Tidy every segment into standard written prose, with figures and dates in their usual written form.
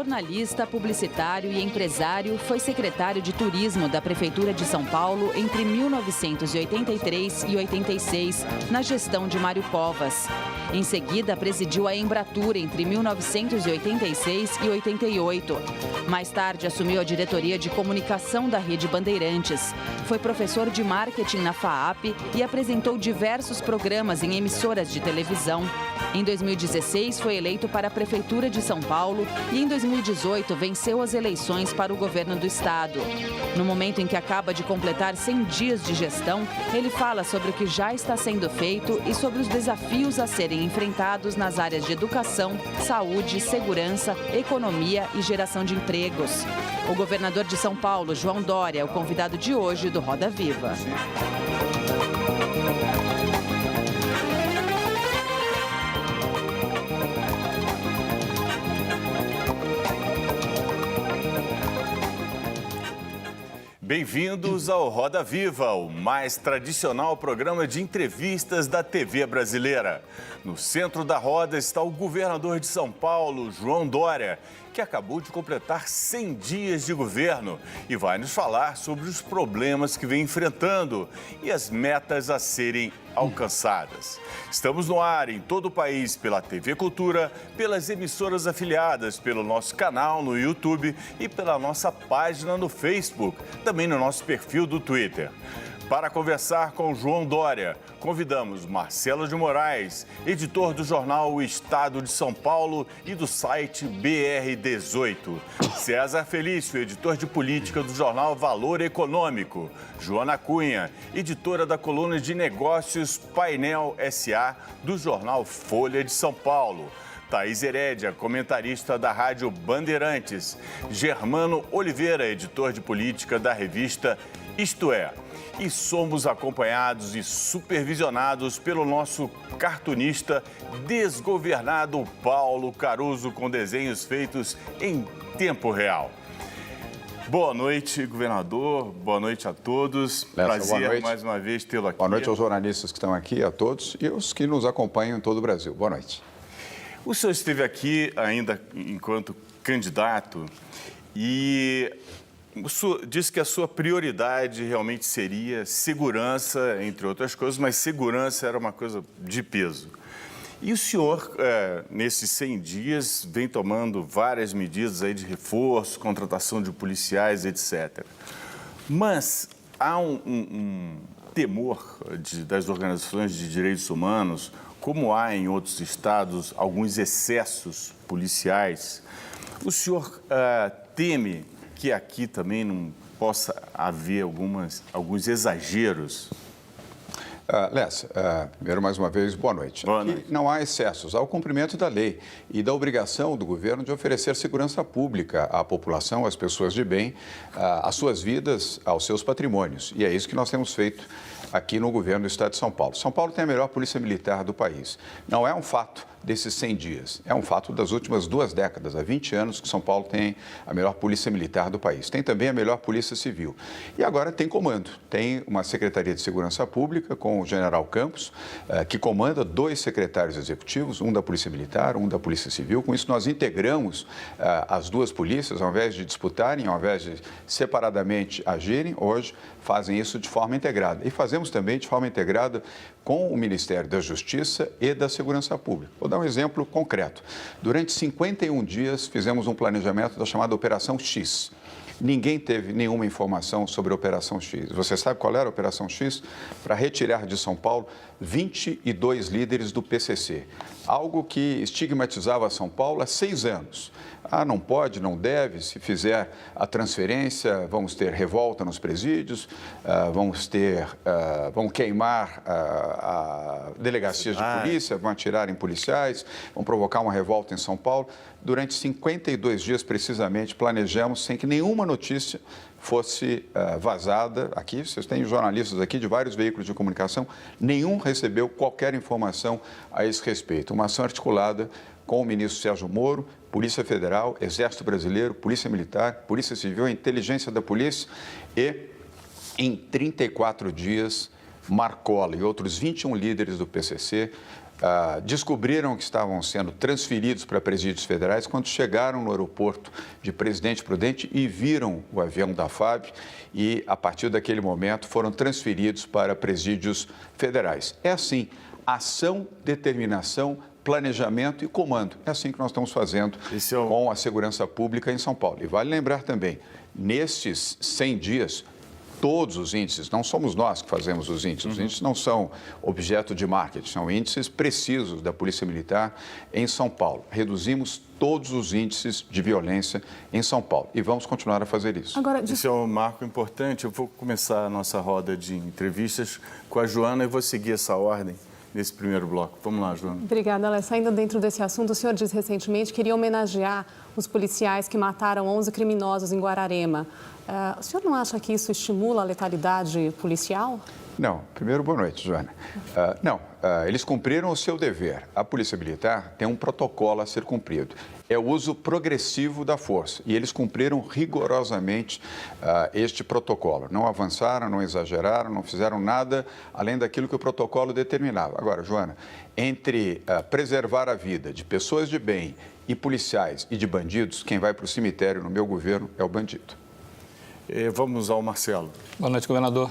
jornalista, publicitário e empresário, foi secretário de Turismo da Prefeitura de São Paulo entre 1983 e 86, na gestão de Mário Covas. Em seguida, presidiu a Embratur entre 1986 e 88. Mais tarde, assumiu a diretoria de comunicação da Rede Bandeirantes. Foi professor de marketing na FAAP e apresentou diversos programas em emissoras de televisão. Em 2016, foi eleito para a Prefeitura de São Paulo e em 2018 venceu as eleições para o governo do estado. No momento em que acaba de completar 100 dias de gestão, ele fala sobre o que já está sendo feito e sobre os desafios a serem enfrentados nas áreas de educação, saúde, segurança, economia e geração de empregos. O governador de São Paulo, João Dória, é o convidado de hoje do Roda Viva. Bem-vindos ao Roda Viva, o mais tradicional programa de entrevistas da TV brasileira. No centro da roda está o governador de São Paulo, João Dória, que acabou de completar 100 dias de governo e vai nos falar sobre os problemas que vem enfrentando e as metas a serem alcançadas. Estamos no ar em todo o país pela TV Cultura, pelas emissoras afiliadas, pelo nosso canal no YouTube e pela nossa página no Facebook, também no nosso perfil do Twitter. Para conversar com o João Dória, convidamos Marcelo de Moraes, editor do jornal O Estado de São Paulo e do site BR18. César Felício, editor de política do jornal Valor Econômico. Joana Cunha, editora da coluna de negócios Painel SA do jornal Folha de São Paulo. Thaís Herédia, comentarista da Rádio Bandeirantes. Germano Oliveira, editor de política da revista Isto É. E somos acompanhados e supervisionados pelo nosso cartunista desgovernado Paulo Caruso, com desenhos feitos em tempo real. Boa noite, governador. Boa noite a todos. Prazer mais uma vez tê-lo aqui. Boa noite aos jornalistas que estão aqui, a todos, e os que nos acompanham em todo o Brasil. Boa noite. O senhor esteve aqui ainda enquanto candidato e disse que a sua prioridade realmente seria segurança, entre outras coisas, mas segurança era uma coisa de peso. E o senhor, nesses 100 dias, vem tomando várias medidas aí de reforço, contratação de policiais, etc. Mas há um temor das organizações de direitos humanos, como há em outros estados alguns excessos policiais. O senhor teme que aqui também não possa haver alguns exageros? Lessa, primeiro, mais uma vez, boa noite. Boa noite. Aqui não há excessos, há o cumprimento da lei e da obrigação do governo de oferecer segurança pública à população, às pessoas de bem, às suas vidas, aos seus patrimônios. E é isso que nós temos feito aqui no governo do Estado de São Paulo. São Paulo tem a melhor polícia militar do país. Não é um fato desses 100 dias. É um fato das últimas 2 décadas, há 20 anos que São Paulo tem a melhor polícia militar do país. Tem também a melhor polícia civil. E agora tem comando. Tem uma Secretaria de Segurança Pública com o general Campos, que comanda 2 secretários executivos, um da Polícia Militar, um da Polícia Civil. Com isso nós integramos as 2 polícias, ao invés de disputarem, ao invés de separadamente agirem, hoje fazem isso de forma integrada. E fazemos também de forma integrada com o Ministério da Justiça e da Segurança Pública. Vou dar um exemplo concreto. Durante 51 dias fizemos um planejamento da chamada Operação X. Ninguém teve nenhuma informação sobre a Operação X. Você sabe qual era a Operação X? Para retirar de São Paulo 22 líderes do PCC. Algo que estigmatizava São Paulo há 6 anos. Não pode, não deve, se fizer a transferência, vamos ter revolta nos presídios, vão queimar delegacias de polícia, vão atirar em policiais, vão provocar uma revolta em São Paulo. Durante 52 dias, precisamente, planejamos sem que nenhuma notícia fosse vazada aqui. Vocês têm jornalistas aqui de vários veículos de comunicação, nenhum recebeu qualquer informação a esse respeito. Uma ação articulada com o ministro Sérgio Moro, Polícia Federal, Exército Brasileiro, Polícia Militar, Polícia Civil, Inteligência da Polícia e, em 34 dias, Marcola e outros 21 líderes do PCC descobriram que estavam sendo transferidos para presídios federais quando chegaram no aeroporto de Presidente Prudente e viram o avião da FAB e, a partir daquele momento, foram transferidos para presídios federais. É assim, ação, determinação, planejamento e comando. É assim que nós estamos fazendo com a segurança pública em São Paulo. E vale lembrar também, nestes 100 dias, todos os índices, não somos nós que fazemos os índices, os índices não são objeto de marketing, são índices precisos da Polícia Militar em São Paulo. Reduzimos todos os índices de violência em São Paulo e vamos continuar a fazer isso. Agora, esse é um marco importante. Eu vou começar a nossa roda de entrevistas com a Joana e vou seguir essa ordem nesse primeiro bloco. Vamos lá, Joana. Obrigada, Alex. Ainda dentro desse assunto, o senhor disse recentemente que queria homenagear os policiais que mataram 11 criminosos em Guararema. O senhor não acha que isso estimula a letalidade policial? Não. Primeiro, boa noite, Joana. Eles cumpriram o seu dever. A Polícia Militar tem um protocolo a ser cumprido. É o uso progressivo da força. E eles cumpriram rigorosamente este protocolo. Não avançaram, não exageraram, não fizeram nada além daquilo que o protocolo determinava. Agora, Joana, entre preservar a vida de pessoas de bem e policiais e de bandidos, quem vai para o cemitério no meu governo é o bandido. Vamos ao Marcelo. Boa noite, governador.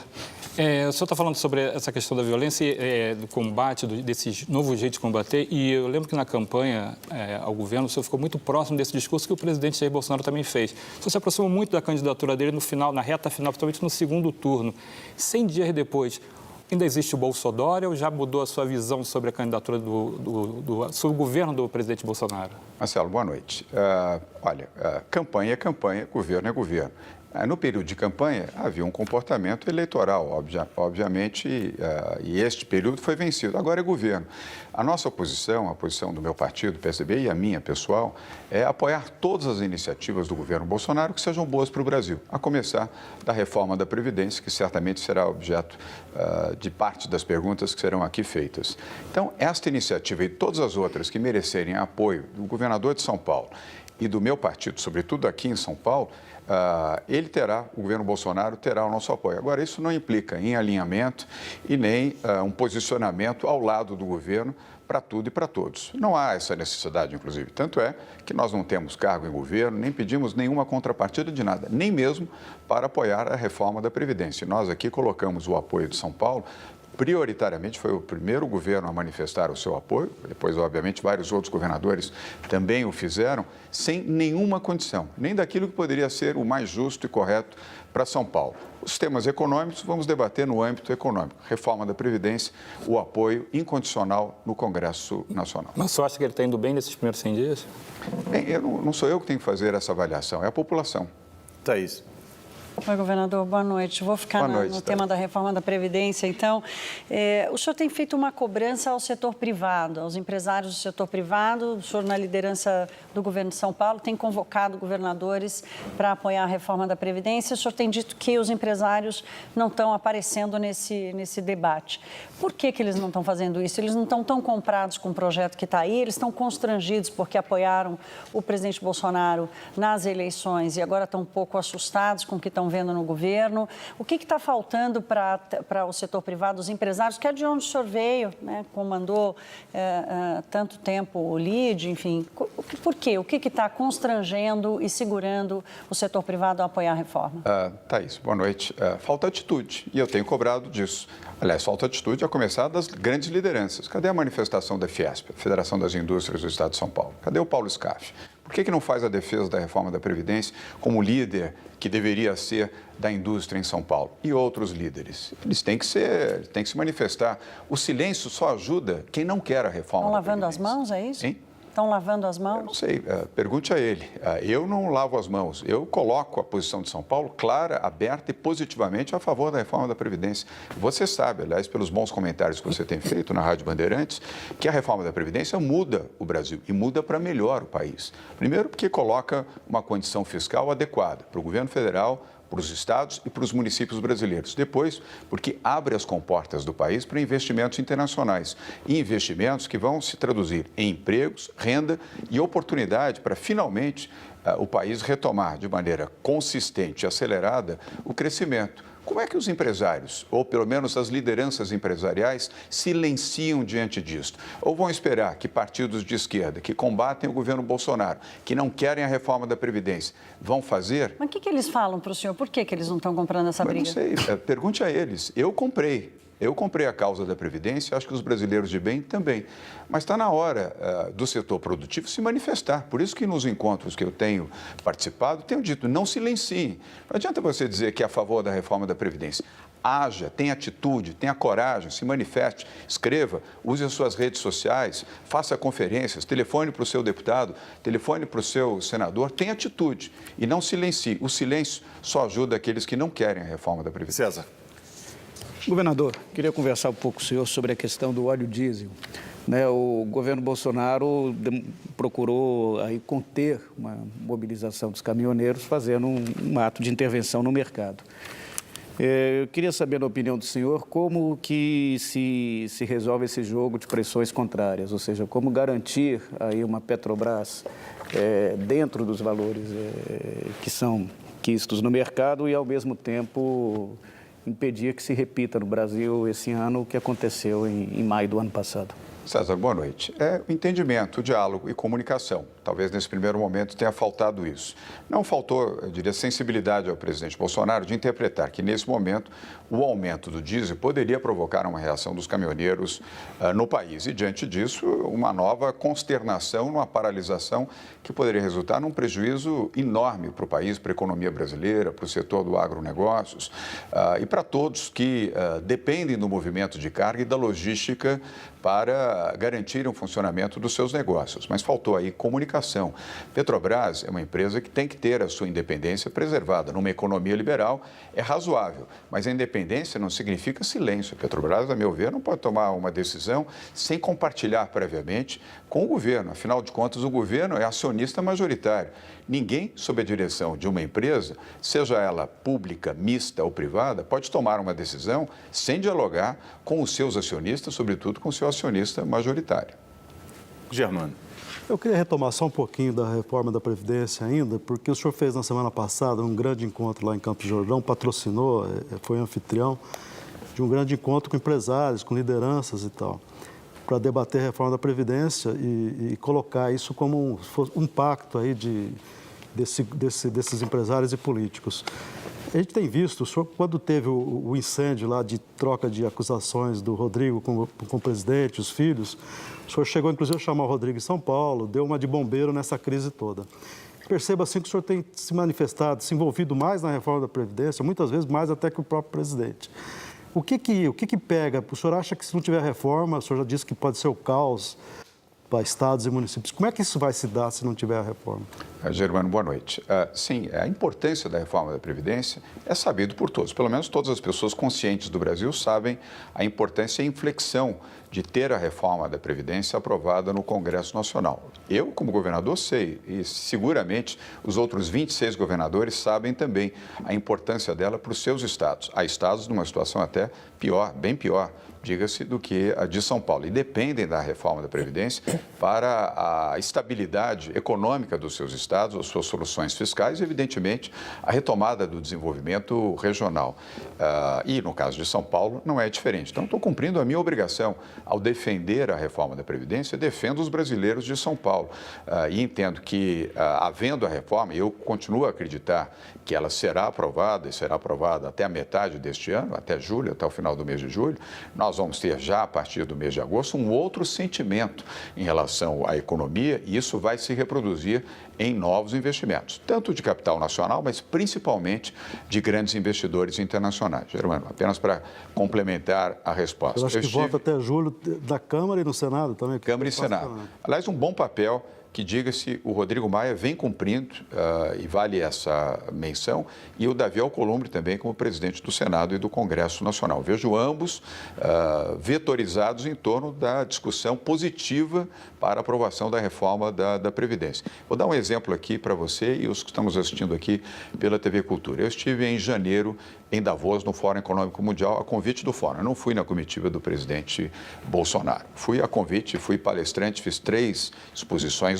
O senhor está falando sobre essa questão da violência, do combate, desse novo jeito de combater, e eu lembro que na campanha ao governo o senhor ficou muito próximo desse discurso que o presidente Jair Bolsonaro também fez. O senhor se aproximou muito da candidatura dele no final, na reta final, principalmente no segundo turno. 100 dias depois, ainda existe o Bolsodória ou já mudou a sua visão sobre a candidatura sobre o governo do presidente Bolsonaro? Marcelo, boa noite. Campanha é campanha, governo é governo. No período de campanha, havia um comportamento eleitoral, obviamente, e este período foi vencido. Agora é governo. A nossa oposição, a posição do meu partido, PSDB, e a minha pessoal, é apoiar todas as iniciativas do governo Bolsonaro que sejam boas para o Brasil, a começar da reforma da Previdência, que certamente será objeto de parte das perguntas que serão aqui feitas. Então, esta iniciativa e todas as outras que merecerem apoio do governador de São Paulo e do meu partido, sobretudo aqui em São Paulo, o governo Bolsonaro terá o nosso apoio. Agora, isso não implica em alinhamento e nem um posicionamento ao lado do governo para tudo e para todos. Não há essa necessidade, inclusive. Tanto é que nós não temos cargo em governo, nem pedimos nenhuma contrapartida de nada, nem mesmo para apoiar a reforma da Previdência. Nós aqui colocamos o apoio de São Paulo. Prioritariamente, foi o primeiro governo a manifestar o seu apoio, depois, obviamente, vários outros governadores também o fizeram, sem nenhuma condição, nem daquilo que poderia ser o mais justo e correto para São Paulo. Os temas econômicos, vamos debater no âmbito econômico. Reforma da Previdência, o apoio incondicional no Congresso Nacional. Mas você acha que ele está indo bem nesses primeiros 100 dias? Bem, não sou eu que tenho que fazer essa avaliação, é a população. Thaís. Oi, governador, boa noite. Vou ficar no tema da reforma da Previdência. Então, o senhor tem feito uma cobrança ao setor privado, aos empresários do setor privado. O senhor, na liderança do governo de São Paulo, tem convocado governadores para apoiar a reforma da Previdência. O senhor tem dito que os empresários não estão aparecendo nesse debate. Por que eles não estão fazendo isso? Eles não estão tão comprados com o projeto que está aí, eles estão constrangidos porque apoiaram o presidente Bolsonaro nas eleições e agora estão um pouco assustados com o que estão vendo no governo. O que está faltando para o setor privado, os empresários, que é de onde o senhor veio, né? Comandou tanto tempo o LIDE, enfim. Por quê? O que está constrangendo e segurando o setor privado a apoiar a reforma? Thaís, boa noite. Falta atitude, e eu tenho cobrado disso. Aliás, falta atitude a começar das grandes lideranças. Cadê a manifestação da Fiesp, Federação das Indústrias do Estado de São Paulo? Cadê o Paulo Scaff? Por que não faz a defesa da reforma da Previdência como líder que deveria ser da indústria em São Paulo? E outros líderes? Eles têm que se manifestar. O silêncio só ajuda quem não quer a reforma da Previdência. Estão lavando as mãos, é isso? Hein? Estão lavando as mãos? Eu não sei, pergunte a ele. Eu não lavo as mãos. Eu coloco a posição de São Paulo clara, aberta e positivamente a favor da reforma da Previdência. Você sabe, aliás, pelos bons comentários que você tem feito na Rádio Bandeirantes, que a reforma da Previdência muda o Brasil e muda para melhor o país. Primeiro porque coloca uma condição fiscal adequada para o governo federal, para os estados e para os municípios brasileiros. Depois, porque abre as comportas do país para investimentos internacionais. E investimentos que vão se traduzir em empregos, renda e oportunidade para, finalmente, o país retomar de maneira consistente e acelerada o crescimento. Como é que os empresários, ou pelo menos as lideranças empresariais, silenciam diante disso? Ou vão esperar que partidos de esquerda, que combatem o governo Bolsonaro, que não querem a reforma da Previdência, vão fazer? Mas o que eles falam para o senhor? Por que eles não estão comprando essa briga? Eu não sei, pergunte a eles. Eu comprei a causa da Previdência, acho que os brasileiros de bem também. Mas está na hora do setor produtivo se manifestar. Por isso que nos encontros que eu tenho participado, tenho dito, não silenciem. Não adianta você dizer que é a favor da reforma da Previdência. Haja, tenha atitude, tenha coragem, se manifeste, escreva, use as suas redes sociais, faça conferências, telefone para o seu deputado, telefone para o seu senador, tenha atitude e não silencie. O silêncio só ajuda aqueles que não querem a reforma da Previdência. César. Governador, queria conversar um pouco com o senhor sobre a questão do óleo diesel. O governo Bolsonaro procurou aí conter uma mobilização dos caminhoneiros, fazendo um ato de intervenção no mercado. Eu queria saber, na opinião do senhor, como que se resolve esse jogo de pressões contrárias, ou seja, como garantir aí uma Petrobras dentro dos valores que são quistos no mercado e, ao mesmo tempo, impedir que se repita no Brasil esse ano o que aconteceu em maio do ano passado. César, boa noite. O entendimento, o diálogo e comunicação. Talvez nesse primeiro momento tenha faltado isso. Não faltou, eu diria, sensibilidade ao presidente Bolsonaro de interpretar que, nesse momento, o aumento do diesel poderia provocar uma reação dos caminhoneiros no país. E, diante disso, uma nova consternação, uma paralisação que poderia resultar num prejuízo enorme para o país, para a economia brasileira, para o setor do agronegócios e para todos que dependem do movimento de carga e da logística para garantir o funcionamento dos seus negócios. Mas faltou aí comunicação. Petrobras é uma empresa que tem que ter a sua independência preservada. Numa economia liberal é razoável, mas a independência não significa silêncio. A Petrobras, a meu ver, não pode tomar uma decisão sem compartilhar previamente com o governo. Afinal de contas, o governo é acionista majoritário. Ninguém, sob a direção de uma empresa, seja ela pública, mista ou privada, pode tomar uma decisão sem dialogar com os seus acionistas, sobretudo com o seu acionista majoritário. Germano. Eu queria retomar só um pouquinho da reforma da Previdência ainda, porque o senhor fez na semana passada um grande encontro lá em Campos do Jordão, patrocinou, foi anfitrião de um grande encontro com empresários, com lideranças e tal, para debater a reforma da Previdência e colocar isso como um pacto aí desses empresários e políticos. A gente tem visto, o senhor, quando teve o incêndio lá de troca de acusações do Rodrigo com o presidente, os filhos, o senhor chegou inclusive a chamar o Rodrigo em São Paulo, deu uma de bombeiro nessa crise toda. Perceba assim que o senhor tem se manifestado, se envolvido mais na reforma da Previdência, muitas vezes mais até que o próprio presidente. O que pega? O senhor acha que se não tiver reforma, o senhor já disse que pode ser o caos para estados e municípios. Como é que isso vai se dar se não tiver a reforma? Germano, boa noite. Sim, a importância da reforma da Previdência é sabido por todos. Pelo menos todas as pessoas conscientes do Brasil sabem a importância e a inflexão de ter a reforma da Previdência aprovada no Congresso Nacional. Eu, como governador, sei, e seguramente os outros 26 governadores sabem também a importância dela para os seus estados. Há estados numa situação até pior, bem pior, diga-se, do que a de São Paulo. E dependem da reforma da Previdência para a estabilidade econômica dos seus estados, as suas soluções fiscais e, evidentemente, a retomada do desenvolvimento regional. E, no caso de São Paulo, não é diferente. Então, estou cumprindo a minha obrigação ao defender a reforma da Previdência, defendo os brasileiros de São Paulo. E entendo que, havendo a reforma, eu continuo a acreditar que ela será aprovada, e será aprovada até a metade deste ano, até julho, até o final do mês de julho, nós vamos ter já, a partir do mês de agosto, um outro sentimento em relação à economia e isso vai se reproduzir em novos investimentos, tanto de capital nacional, mas principalmente de grandes investidores internacionais. Germano, apenas para complementar a resposta. Eu acho que volta até julho da Câmara e no Senado também. Câmara e Senado. Aliás, um bom papel que, diga-se, o Rodrigo Maia vem cumprindo, e vale essa menção, e o Davi Alcolumbre também como presidente do Senado e do Congresso Nacional. Vejo ambos vetorizados em torno da discussão positiva para a aprovação da reforma da Previdência. Vou dar um exemplo aqui para você e os que estamos assistindo aqui pela TV Cultura. Eu estive em janeiro em Davos, no Fórum Econômico Mundial, a convite do Fórum. Eu não fui na comitiva do presidente Bolsonaro. Fui a convite, fui palestrante, fiz 3 exposições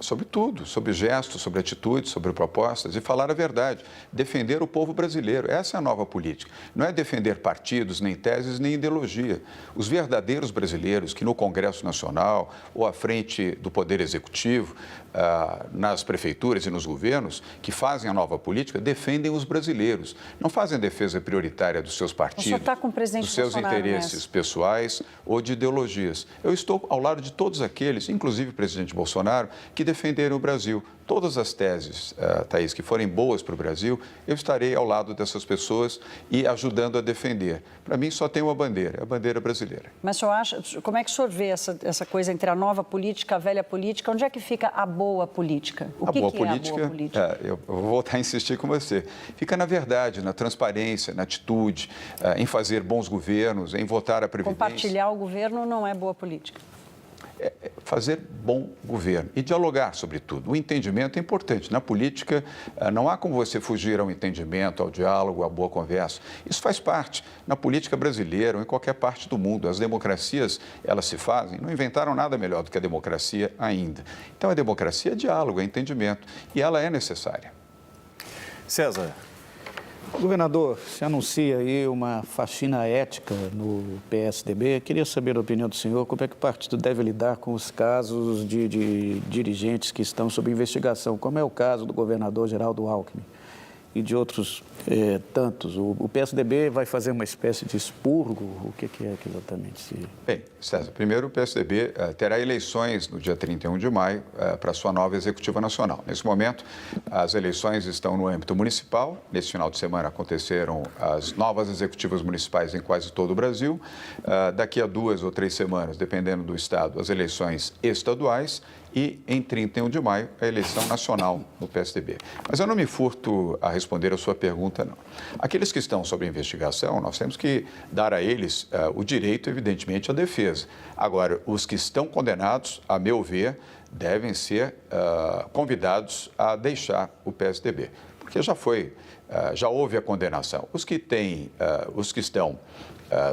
Sobre tudo, sobre gestos, sobre atitudes, sobre propostas e falar a verdade, defender o povo brasileiro. Essa é a nova política. Não é defender partidos, nem teses, nem ideologia. Os verdadeiros brasileiros que no Congresso Nacional ou à frente do Poder Executivo, nas prefeituras e nos governos, que fazem a nova política, defendem os brasileiros. Não fazem defesa prioritária dos seus partidos, dos seus interesses pessoais ou de ideologias. Eu estou ao lado de todos aqueles, inclusive o presidente Bolsonaro, que defenderam o Brasil. Todas as teses, Thaís, que forem boas para o Brasil, eu estarei ao lado dessas pessoas e ajudando a defender. Para mim, só tem uma bandeira, a bandeira brasileira. Mas o senhor acha, como é que o senhor vê essa coisa entre a nova política, a velha política? Onde é que fica a boa política? O que é a boa política? Eu vou voltar a insistir com você. Fica na verdade, na transparência, na atitude, em fazer bons governos, em votar a Previdência. Compartilhar o governo não é boa política. Fazer bom governo e dialogar sobre tudo. O entendimento é importante. Na política, não há como você fugir ao entendimento, ao diálogo, à boa conversa. Isso faz parte. Na política brasileira ou em qualquer parte do mundo, as democracias, elas se fazem, não inventaram nada melhor do que a democracia ainda. Então, a democracia é diálogo, é entendimento e ela é necessária. César. Governador, se anuncia aí uma faxina ética no PSDB. Queria saber a opinião do senhor, como é que o partido deve lidar com os casos de dirigentes que estão sob investigação, como é o caso do governador Geraldo Alckmin e de outros tantos. O PSDB vai fazer uma espécie de expurgo? O que é exatamente? Bem, César, primeiro o PSDB terá eleições no dia 31 de maio para a sua nova executiva nacional. Nesse momento, as eleições estão no âmbito municipal. Nesse final de semana aconteceram as novas executivas municipais em quase todo o Brasil. Daqui a 2 ou 3 semanas, dependendo do estado, as eleições estaduais. E, em 31 de maio, a eleição nacional no PSDB. Mas eu não me furto a responder a sua pergunta, não. Aqueles que estão sob investigação, nós temos que dar a eles o direito, evidentemente, à defesa. Agora, os que estão condenados, a meu ver, devem ser convidados a deixar o PSDB, porque já houve a condenação. Os que estão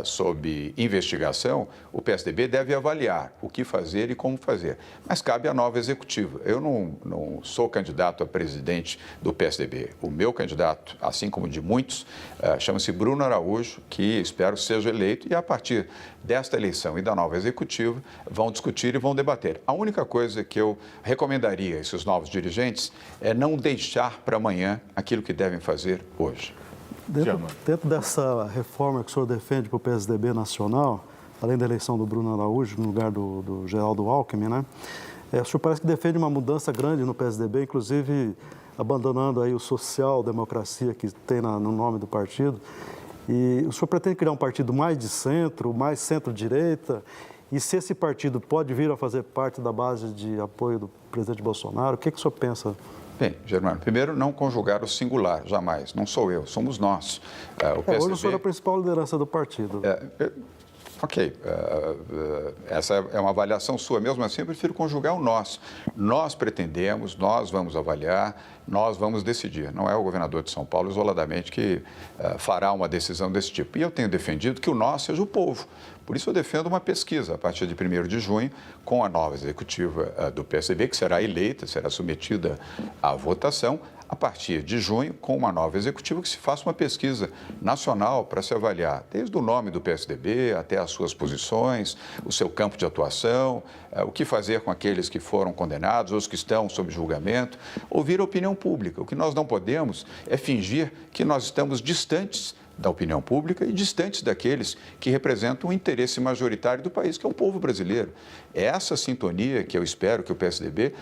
sob investigação, o PSDB deve avaliar o que fazer e como fazer. Mas cabe à nova executiva. Eu não sou candidato a presidente do PSDB. O meu candidato, assim como de muitos, chama-se Bruno Araújo, que espero seja eleito e a partir desta eleição e da nova executiva vão discutir e vão debater. A única coisa que eu recomendaria a esses novos dirigentes é não deixar para amanhã aquilo que devem fazer hoje. Dentro dessa reforma que o senhor defende para o PSDB nacional, além da eleição do Bruno Araújo no lugar do Geraldo Alckmin, né? O senhor parece que defende uma mudança grande no PSDB, inclusive abandonando aí o social-democracia que tem no nome do partido. E o senhor pretende criar um partido mais de centro, mais centro-direita? E se esse partido pode vir a fazer parte da base de apoio do presidente Bolsonaro, o que o senhor pensa? Bem, Germano, primeiro, não conjugar o singular, jamais. Não sou eu, somos nós. O PSDB... Hoje o senhor é a principal liderança do partido. Ok, essa é uma avaliação sua. Mesmo assim, eu prefiro conjugar o nós. Nós pretendemos, nós vamos avaliar, nós vamos decidir. Não é o governador de São Paulo, isoladamente, que fará uma decisão desse tipo. E eu tenho defendido que o nós seja o povo. Por isso, eu defendo uma pesquisa a partir de 1º de junho com a nova executiva do PSDB, que será eleita, será submetida à votação. A partir de junho, com uma nova executiva, que se faça uma pesquisa nacional para se avaliar desde o nome do PSDB até as suas posições, o seu campo de atuação, o que fazer com aqueles que foram condenados, os que estão sob julgamento, ouvir a opinião pública. O que nós não podemos é fingir que nós estamos distantes da opinião pública e distantes daqueles que representam o interesse majoritário do país, que é o povo brasileiro. É essa sintonia que eu espero que o PSDB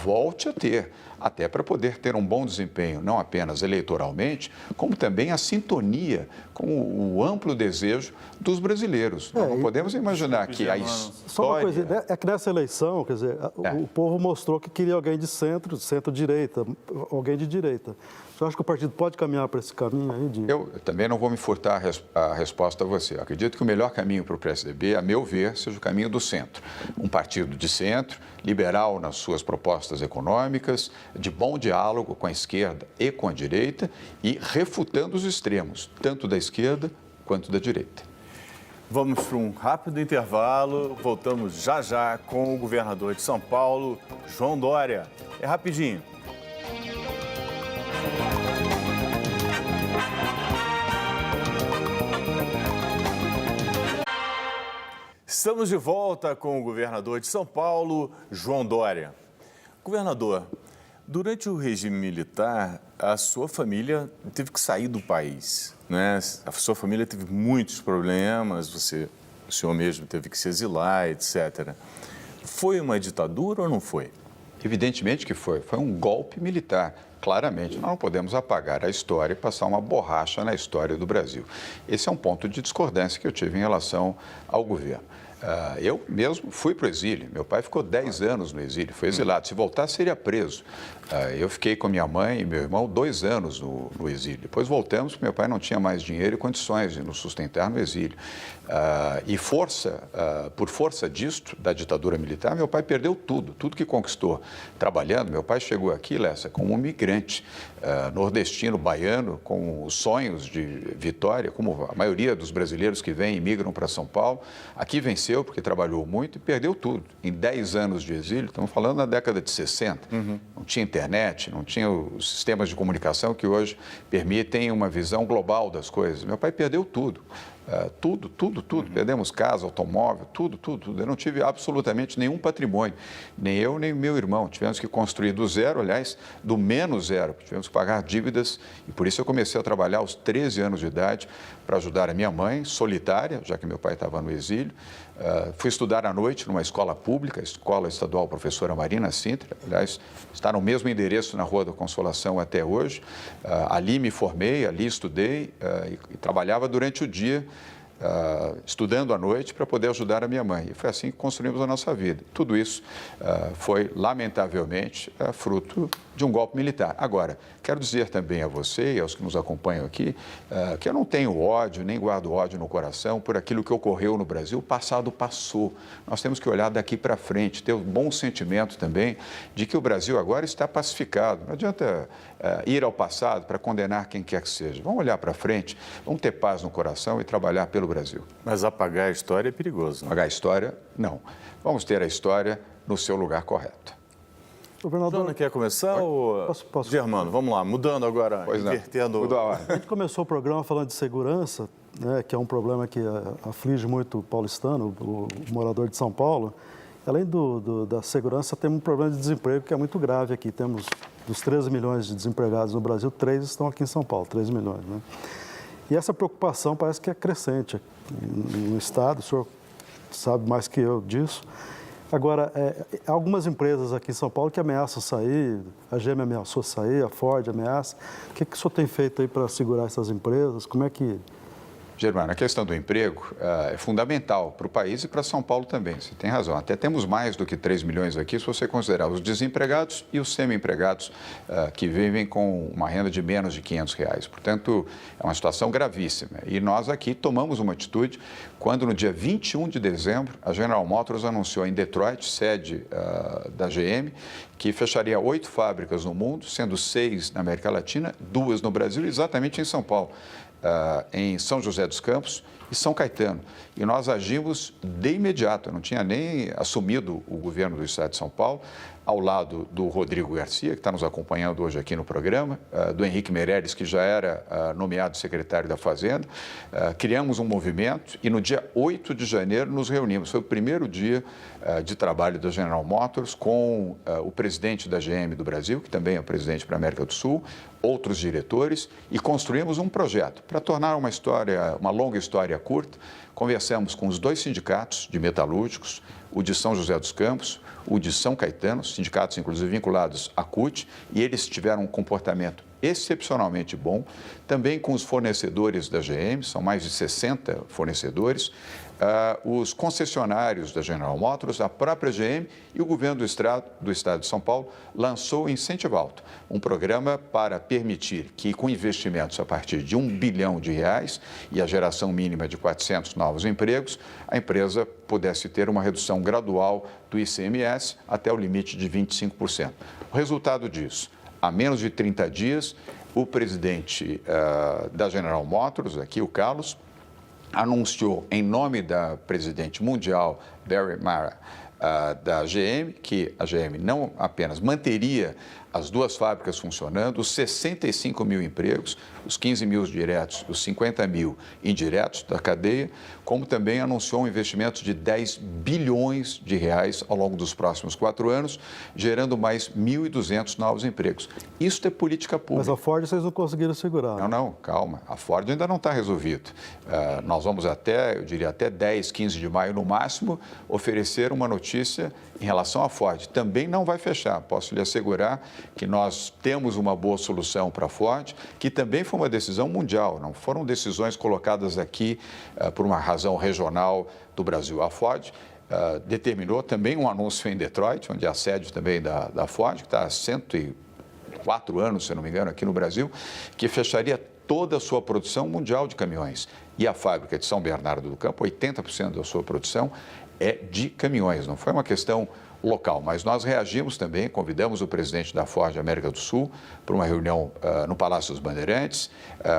volte a ter, até para poder ter um bom desempenho, não apenas eleitoralmente, como também a sintonia com o amplo desejo dos brasileiros. Nós não podemos imaginar que a história... Só uma coisa, é que nessa eleição, quer dizer, o povo mostrou que queria alguém de centro-direita, alguém de direita. Você acha que o partido pode caminhar para esse caminho aí? Eu também não vou me furtar a resposta a você. Eu acredito que o melhor caminho para o PSDB, a meu ver, seja o caminho do centro. Um partido de centro, liberal nas suas propostas econômicas, de bom diálogo com a esquerda e com a direita e refutando os extremos, tanto da esquerda quanto da direita. Vamos para um rápido intervalo. Voltamos já já com o governador de São Paulo, João Dória. É rapidinho. Estamos de volta com o governador de São Paulo, João Dória. Governador, durante o regime militar, a sua família teve que sair do país, né? A sua família teve muitos problemas, o senhor mesmo teve que se exilar, etc. Foi uma ditadura ou não foi? Evidentemente que foi. Foi um golpe militar. Claramente, nós não podemos apagar a história e passar uma borracha na história do Brasil. Esse é um ponto de discordância que eu tive em relação ao governo. Eu mesmo fui para o exílio. Meu pai ficou 10 anos no exílio, foi exilado. Se voltasse, seria preso. Eu fiquei com minha mãe e meu irmão 2 anos no exílio. Depois voltamos, porque meu pai não tinha mais dinheiro e condições de nos sustentar no exílio. Por força disto, da ditadura militar, meu pai perdeu tudo que conquistou. Trabalhando, meu pai chegou aqui, Lessa, como um migrante nordestino, baiano, com os sonhos de vitória, como a maioria dos brasileiros que vêm e migram para São Paulo. Aqui venceu porque trabalhou muito e perdeu tudo. Em 10 anos de exílio, estamos falando na década de 60, não tinha internet, não tinha os sistemas de comunicação que hoje permitem uma visão global das coisas. Meu pai perdeu tudo. Tudo. Perdemos casa, automóvel, tudo. Eu não tive absolutamente nenhum patrimônio, nem eu, nem meu irmão. Tivemos que construir do zero, aliás, do menos zero. Tivemos que pagar dívidas e por isso eu comecei a trabalhar aos 13 anos de idade para ajudar a minha mãe, solitária, já que meu pai estava no exílio. Fui estudar à noite numa escola pública, a Escola Estadual Professora Marina Sintra, aliás, está no mesmo endereço na Rua da Consolação até hoje. Ali me formei, ali estudei e trabalhava durante o dia, estudando à noite para poder ajudar a minha mãe. E foi assim que construímos a nossa vida. Tudo isso foi, lamentavelmente, fruto de um golpe militar. Agora, quero dizer também a você e aos que nos acompanham aqui que eu não tenho ódio, nem guardo ódio no coração por aquilo que ocorreu no Brasil. O passado passou. Nós temos que olhar daqui para frente, ter um bom sentimento também de que o Brasil agora está pacificado. Não adianta ir ao passado para condenar quem quer que seja. Vamos olhar para frente, vamos ter paz no coração e trabalhar pelo Brasil. Mas apagar a história é perigoso, não? Apagar a história, não. Vamos ter a história no seu lugar correto. Governador, Jana, quer começar? Posso? Germano, vamos lá, mudando agora, invertendo. Mudou a hora. A gente começou o programa falando de segurança, né, que é um problema que aflige muito o paulistano, o morador de São Paulo. Além da segurança, temos um problema de desemprego que é muito grave aqui. Temos, dos 13 milhões de desempregados no Brasil, 3 estão aqui em São Paulo, 13 milhões, né? E essa preocupação parece que é crescente no Estado, o senhor sabe mais que eu disso. Agora, algumas empresas aqui em São Paulo que ameaçam sair, a GM ameaçou sair, a Ford ameaça. O que o senhor tem feito aí para segurar essas empresas? Como é que... Germano, a questão do emprego é fundamental para o país e para São Paulo também. Você tem razão. Até temos mais do que 3 milhões aqui, se você considerar os desempregados e os semi-empregados que vivem com uma renda de menos de R$500. Portanto, é uma situação gravíssima. E nós aqui tomamos uma atitude quando, no dia 21 de dezembro, a General Motors anunciou em Detroit, sede da GM, que fecharia 8 fábricas no mundo, sendo 6 na América Latina, 2 no Brasil, exatamente em São Paulo. Em São José dos Campos e São Caetano. E nós agimos de imediato, eu não tinha nem assumido o governo do Estado de São Paulo, ao lado do Rodrigo Garcia, que está nos acompanhando hoje aqui no programa, do Henrique Meirelles, que já era nomeado secretário da Fazenda. Criamos um movimento e no dia 8 de janeiro nos reunimos. Foi o primeiro dia de trabalho da General Motors com o presidente da GM do Brasil, que também é o presidente para a América do Sul, outros diretores, e construímos um projeto para tornar uma longa história curta. Conversamos com os 2 sindicatos de metalúrgicos, o de São José dos Campos, o de São Caetano, sindicatos inclusive vinculados à CUT, e eles tiveram um comportamento excepcionalmente bom, também com os fornecedores da GM, são mais de 60 fornecedores, os concessionários da General Motors, a própria GM e o governo do Estado de São Paulo lançou o Incentivo Alto, um programa para permitir que, com investimentos a partir de R$1 bilhão e a geração mínima de 400 novos empregos, a empresa pudesse ter uma redução gradual do ICMS até o limite de 25%. O resultado disso, há menos de 30 dias, o presidente da General Motors, aqui o Carlos, anunciou em nome da presidente mundial, Barry Mara, da GM, que a GM não apenas manteria as 2 fábricas funcionando, os 65 mil empregos, os 15 mil diretos, os 50 mil indiretos da cadeia, como também anunciou um investimento de 10 bilhões de reais ao longo dos próximos 4 anos, gerando mais 1.200 novos empregos. Isso é política pública. Mas a Ford vocês não conseguiram segurar. Não, calma. A Ford ainda não está resolvido. Nós vamos eu diria até 10, 15 de maio no máximo, oferecer uma notícia em relação à Ford. Também não vai fechar, posso lhe assegurar que nós temos uma boa solução para a Ford, que também foi uma decisão mundial, não foram decisões colocadas aqui por uma razão regional do Brasil. A Ford determinou também um anúncio em Detroit, onde é a sede também da Ford, que está há 104 anos, se não me engano, aqui no Brasil, que fecharia toda a sua produção mundial de caminhões. E a fábrica de São Bernardo do Campo, 80% da sua produção é de caminhões, não foi uma questão local, mas nós reagimos também, convidamos o presidente da Ford América do Sul para uma reunião no Palácio dos Bandeirantes,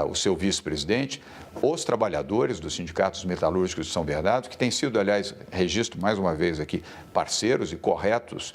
o seu vice-presidente, os trabalhadores dos sindicatos metalúrgicos de São Bernardo, que têm sido, aliás, registro mais uma vez aqui, parceiros e corretos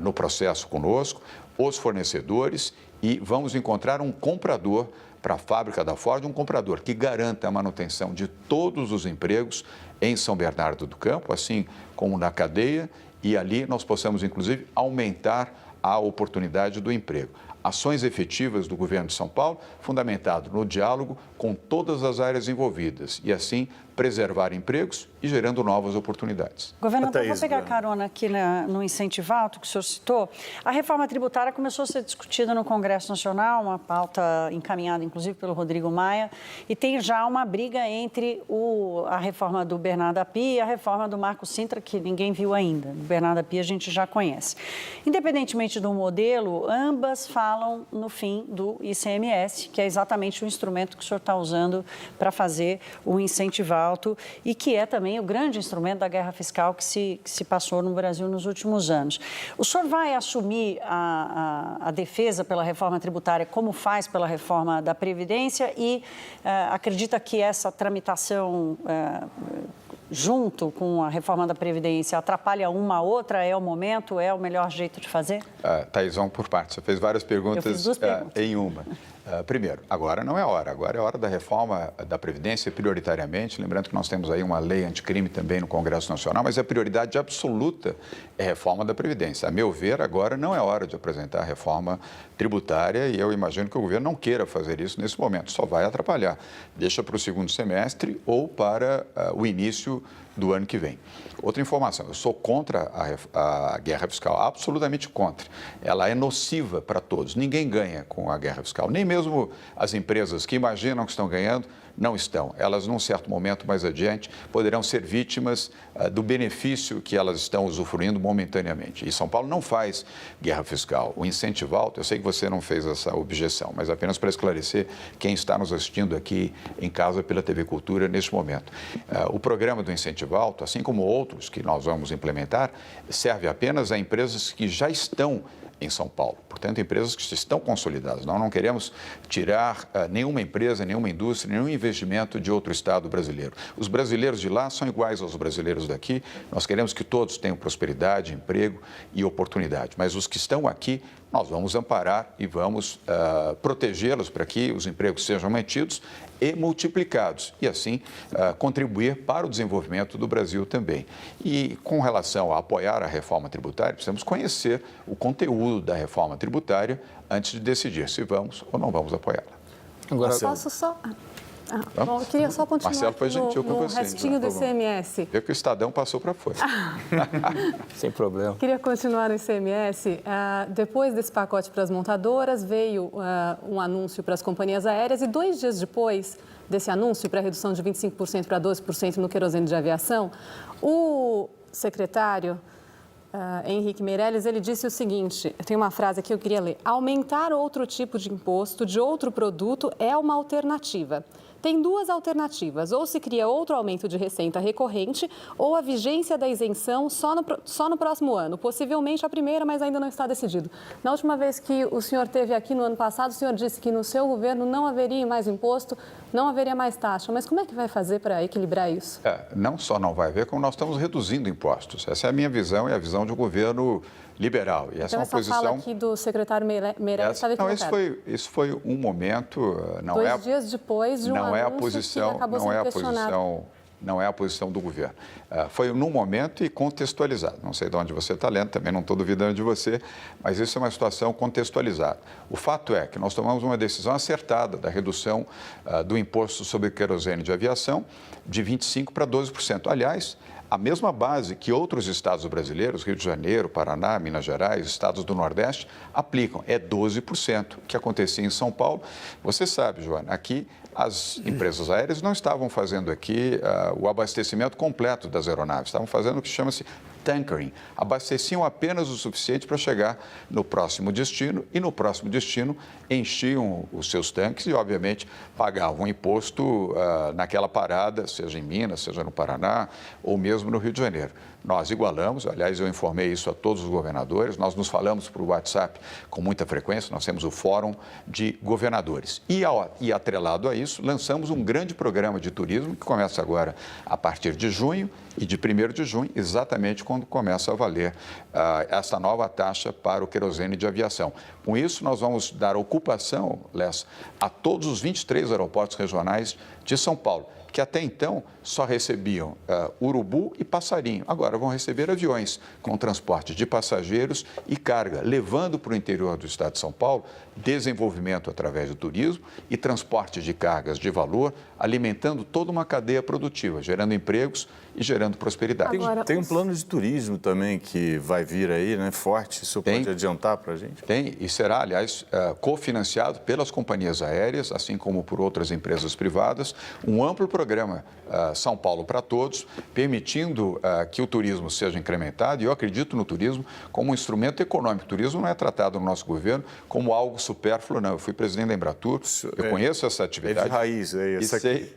no processo conosco, os fornecedores, e vamos encontrar um comprador para a fábrica da Ford, um comprador que garanta a manutenção de todos os empregos em São Bernardo do Campo, assim como na cadeia, e ali nós possamos, inclusive, aumentar a oportunidade do emprego. Ações efetivas do governo de São Paulo, fundamentado no diálogo com todas as áreas envolvidas e, assim, preservar empregos e gerando novas oportunidades. Governador, vou pegar carona aqui no incentivo alto que o senhor citou. A reforma tributária começou a ser discutida no Congresso Nacional, uma pauta encaminhada, inclusive, pelo Rodrigo Maia, e tem já uma briga entre a reforma do Bernardo Api e a reforma do Marco Sintra, que ninguém viu ainda. O Bernardo Api a gente já conhece. Independentemente do modelo, ambas falam no fim do ICMS, que é exatamente o instrumento que o senhor está usando para fazer o incentivo alto e que é também o grande instrumento da guerra fiscal que se passou no Brasil nos últimos anos. O senhor vai assumir a defesa pela reforma tributária como faz pela reforma da Previdência e acredita que essa tramitação junto com a reforma da Previdência atrapalha uma a outra? É o momento? É o melhor jeito de fazer? Thaís, vamos por partes. Você fez várias perguntas, Eu fiz 2 perguntas. Em uma. Primeiro, agora não é hora. Agora é hora da reforma da Previdência, prioritariamente. Lembrando que nós temos aí uma lei anticrime também no Congresso Nacional, mas a prioridade absoluta é a reforma da Previdência. A meu ver, agora não é hora de apresentar a reforma tributária e eu imagino que o governo não queira fazer isso nesse momento. Só vai atrapalhar. Deixa para o segundo semestre ou para o início do ano que vem. Outra informação, eu sou contra a guerra fiscal, absolutamente contra. Ela é nociva para todos, ninguém ganha com a guerra fiscal, nem mesmo as empresas que imaginam que estão ganhando, não estão. Elas, num certo momento mais adiante, poderão ser vítimas do benefício que elas estão usufruindo momentaneamente. E São Paulo não faz guerra fiscal. O incentivo alto, eu sei que você não fez essa objeção, mas apenas para esclarecer quem está nos assistindo aqui em casa pela TV Cultura neste momento. O programa do incentivo alto, assim como outros que nós vamos implementar, serve apenas a empresas que já estão em São Paulo. Portanto, empresas que estão consolidadas. Nós não queremos tirar nenhuma empresa, nenhuma indústria, nenhum investimento de outro estado brasileiro. Os brasileiros de lá são iguais aos brasileiros daqui. Nós queremos que todos tenham prosperidade, emprego e oportunidade. Mas os que estão aqui, nós vamos amparar e vamos protegê-los para que os empregos sejam mantidos e multiplicados e, assim, contribuir para o desenvolvimento do Brasil também. E, com relação a apoiar a reforma tributária, precisamos conhecer o conteúdo da reforma tributária antes de decidir se vamos ou não vamos apoiá-la. Agora, posso só... Bom, eu queria só continuar Marcelo foi gentil com você, restinho do ICMS. Vê que o Estadão passou para fora. Sem problema. Queria continuar no ICMS. Depois desse pacote para as montadoras, veio um anúncio para as companhias aéreas e 2 dias depois desse anúncio para a redução de 25% para 12% no querosene de aviação, o secretário Henrique Meirelles, ele disse o seguinte, eu tenho uma frase aqui que eu queria ler: aumentar outro tipo de imposto de outro produto é uma alternativa. tem duas alternativas. Ou se cria outro aumento de receita recorrente ou a vigência da isenção só no próximo ano. Possivelmente a primeira, mas ainda não está decidido. Na última vez que o senhor esteve aqui no ano passado, o senhor disse que no seu governo não haveria mais imposto, não haveria mais taxa. Mas como é que vai fazer para equilibrar isso? Não só não vai haver, como nós estamos reduzindo impostos. Essa é a minha visão e a visão de um governo liberal. E essa é uma posição... fala aqui do secretário Meirelles estava equivocada. Isso foi um momento... Dois dias depois de um anúncio que acabou sendo questionado. Não é a posição do governo. Foi num momento e contextualizado. Não sei de onde você está lendo, também não estou duvidando de você, mas isso é uma situação contextualizada. O fato é que nós tomamos uma decisão acertada da redução do imposto sobre querosene de aviação de 25% para 12%. Aliás, a mesma base que outros estados brasileiros, Rio de Janeiro, Paraná, Minas Gerais, estados do Nordeste, aplicam. É 12%. O que acontecia em São Paulo, você sabe, Joana, aqui as empresas aéreas não estavam fazendo aqui o abastecimento completo das aeronaves, estavam fazendo o que chama-se tankering. Abasteciam apenas o suficiente para chegar no próximo destino e no próximo destino enchiam os seus tanques e, obviamente, pagavam imposto naquela parada, seja em Minas, seja no Paraná ou mesmo no Rio de Janeiro. Nós igualamos, aliás, eu informei isso a todos os governadores, nós nos falamos por WhatsApp com muita frequência, nós temos o Fórum de Governadores. E atrelado a isso, lançamos um grande programa de turismo que começa agora a partir de junho e de 1º de junho, exatamente quando começa a valer essa nova taxa para o querosene de aviação. Com isso, nós vamos dar ocupação, Lessa, a todos os 23 aeroportos regionais de São Paulo, que até então só recebiam urubu e passarinho. Agora vão receber aviões com transporte de passageiros e carga, levando para o interior do estado de São Paulo desenvolvimento através do turismo e transporte de cargas de valor, alimentando toda uma cadeia produtiva, gerando empregos e gerando prosperidade. Tem um plano de turismo também que vai vir aí, né, forte. Isso pode adiantar para a gente? Tem, e será, aliás, cofinanciado pelas companhias aéreas, assim como por outras empresas privadas, um amplo programa São Paulo para Todos, permitindo que o turismo seja incrementado. E eu acredito no turismo como um instrumento econômico. O turismo não é tratado no nosso governo como algo supérfluo, não. Eu fui presidente da Embratur, eu conheço essa atividade. É de raiz, é isso aqui.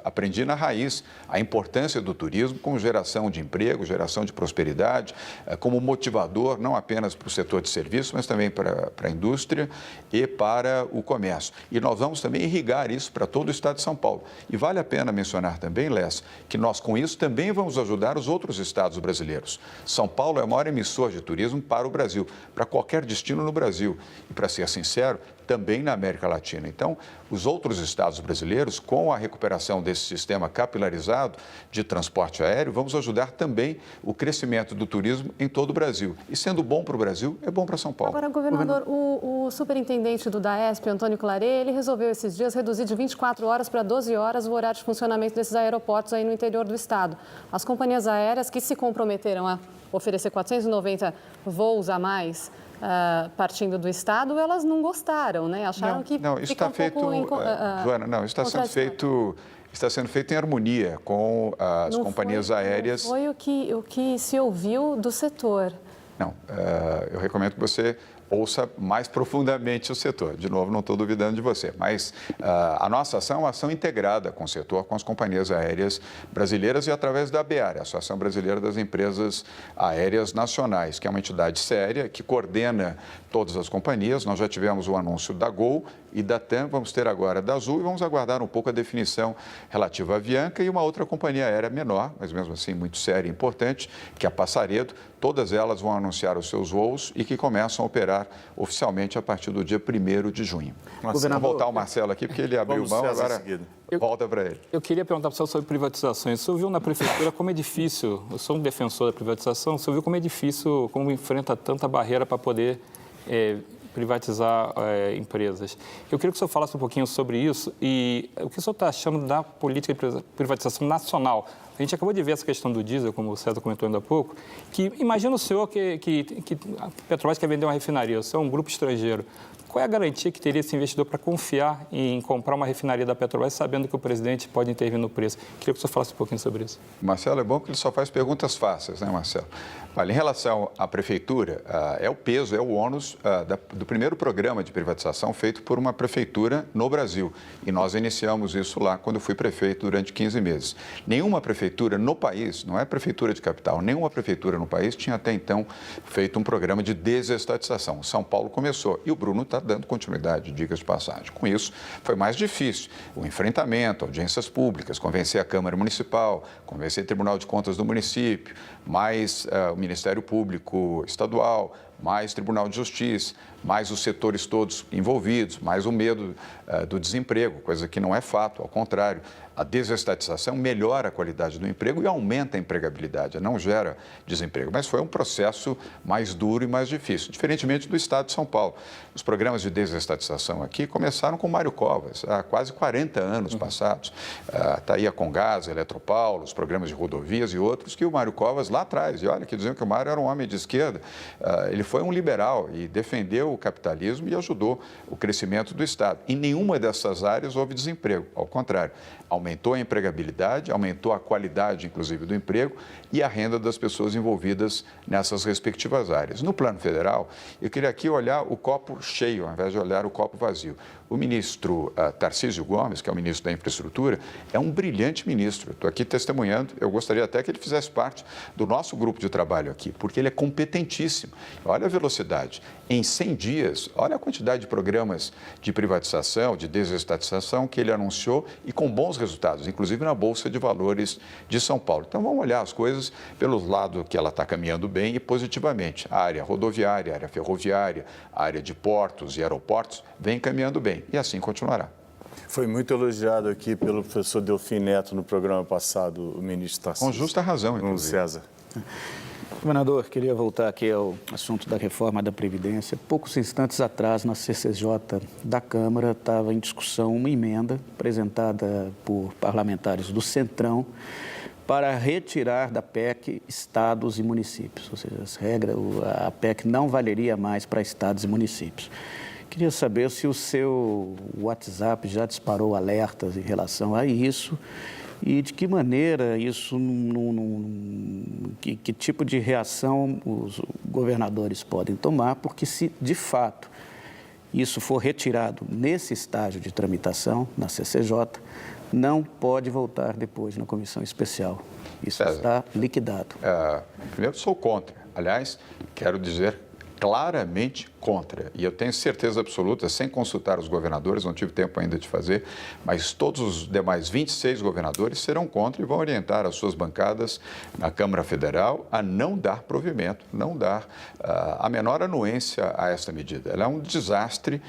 Aprendi na raiz a importância do turismo como geração de emprego, geração de prosperidade, como motivador, não apenas para o setor de serviços, mas também para a indústria e para o comércio. E nós vamos também irrigar isso para todo o estado de São Paulo. E vale a pena mencionar também, Lessa, que nós com isso também vamos ajudar os outros estados brasileiros. São Paulo é o maior emissor de turismo para o Brasil, para qualquer destino no Brasil. E, para ser sincero, também na América Latina. Então, os outros estados brasileiros, com a recuperação desse sistema capilarizado de transporte aéreo, vamos ajudar também o crescimento do turismo em todo o Brasil. E sendo bom para o Brasil, é bom para São Paulo. Agora, governador, o superintendente do DAESP, Antônio Claret, ele resolveu esses dias reduzir de 24 horas para 12 horas o horário de funcionamento desses aeroportos aí no interior do estado. As companhias aéreas que se comprometeram a oferecer 490 voos a mais partindo do estado, elas não gostaram, né? Acharam que não, isso está feito, Joana, não, isso está sendo feito em harmonia com as companhias aéreas. Não foi o que se ouviu do setor. Não, eu recomendo que você ouça mais profundamente o setor. De novo, não estou duvidando de você, mas a nossa ação é uma ação integrada com o setor, com as companhias aéreas brasileiras e através da ABAR, a Associação Brasileira das Empresas Aéreas Nacionais, que é uma entidade séria que coordena todas as companhias. Nós já tivemos o anúncio da Gol e da TAM, vamos ter agora da Azul e vamos aguardar um pouco a definição relativa à Avianca e uma outra companhia aérea menor, mas mesmo assim muito séria e importante, que é a Passaredo. Todas elas vão anunciar os seus voos e que começam a operar oficialmente a partir do dia 1º de junho. Vou voltar o Marcelo aqui, porque ele abriu mão, agora volta para ele. Eu queria perguntar para o senhor sobre privatizações. O senhor viu na prefeitura como é difícil, eu sou um defensor da privatização, o senhor viu como é difícil, como enfrenta tanta barreira para poder privatizar empresas. Eu queria que o senhor falasse um pouquinho sobre isso e o que o senhor está achando da política de privatização nacional. A gente acabou de ver essa questão do diesel, como o César comentou ainda há pouco, que imagina o senhor que a Petrobras quer vender uma refinaria, o senhor é um grupo estrangeiro. qual é a garantia que teria esse investidor para confiar em comprar uma refinaria da Petrobras, sabendo que o presidente pode intervir no preço? Queria que o senhor falasse um pouquinho sobre isso. Marcelo, é bom que ele só faz perguntas fáceis, né, Marcelo? Olha, em relação à prefeitura, é o peso, é o ônus do primeiro programa de privatização feito por uma prefeitura no Brasil. E nós iniciamos isso lá quando eu fui prefeito durante 15 meses. Nenhuma prefeitura no país, não é prefeitura de capital, nenhuma prefeitura no país tinha até então feito um programa de desestatização. São Paulo começou e o Bruno está dando continuidade, dicas de passagem. Com isso, foi mais difícil o enfrentamento, audiências públicas, convencer a Câmara Municipal, convencer o Tribunal de Contas do município, mais o Ministério Público Estadual, mais Tribunal de Justiça, mais os setores todos envolvidos, mais o medo do desemprego, coisa que não é fato, ao contrário. A desestatização melhora a qualidade do emprego e aumenta a empregabilidade, não gera desemprego. Mas foi um processo mais duro e mais difícil, diferentemente do Estado de São Paulo. Os programas de desestatização aqui começaram com Mário Covas, há quase 40 anos passados. Está aí a Comgás, a Eletropaulo, os programas de rodovias e outros que o Mário Covas lá atrás. E olha, que diziam que o Mário era um homem de esquerda. Ele foi um liberal e defendeu o capitalismo e ajudou o crescimento do Estado. Em nenhuma dessas áreas houve desemprego, ao contrário. Aumentou a empregabilidade, aumentou a qualidade, inclusive, do emprego e a renda das pessoas envolvidas nessas respectivas áreas. No plano federal, eu queria aqui olhar o copo cheio, ao invés de olhar o copo vazio. O ministro Tarcísio Gomes, que é o ministro da Infraestrutura, é um brilhante ministro. Estou aqui testemunhando, eu gostaria até que ele fizesse parte do nosso grupo de trabalho aqui, porque ele é competentíssimo. Olha a velocidade. Em 100 dias, olha a quantidade de programas de privatização, de desestatização que ele anunciou e com bons resultados, inclusive na Bolsa de Valores de São Paulo. Então, vamos olhar as coisas pelo lado que ela está caminhando bem e positivamente. A área rodoviária, a área ferroviária, a área de portos e aeroportos vem caminhando bem e assim continuará. Foi muito elogiado aqui pelo professor Delfim Neto no programa passado, o ministro Tarcísio. Com justa razão, inclusive. César. Governador, queria voltar aqui ao assunto da reforma da Previdência. Poucos instantes atrás, na CCJ da Câmara, estava em discussão uma emenda apresentada por parlamentares do Centrão para retirar da PEC estados e municípios. Ou seja, a PEC não valeria mais para estados e municípios. Queria saber se o seu WhatsApp já disparou alertas em relação a isso e de que maneira isso, que tipo de reação os governadores podem tomar, porque se de fato isso for retirado nesse estágio de tramitação, na CCJ, não pode voltar depois na comissão especial. Isso está liquidado. Primeiro, sou contra. Aliás, quero dizer claramente contra. E eu tenho certeza absoluta, sem consultar os governadores, não tive tempo ainda de fazer, mas todos os demais 26 governadores serão contra e vão orientar as suas bancadas na Câmara Federal a não dar provimento, não dar a menor anuência a esta medida. Ela é um desastre,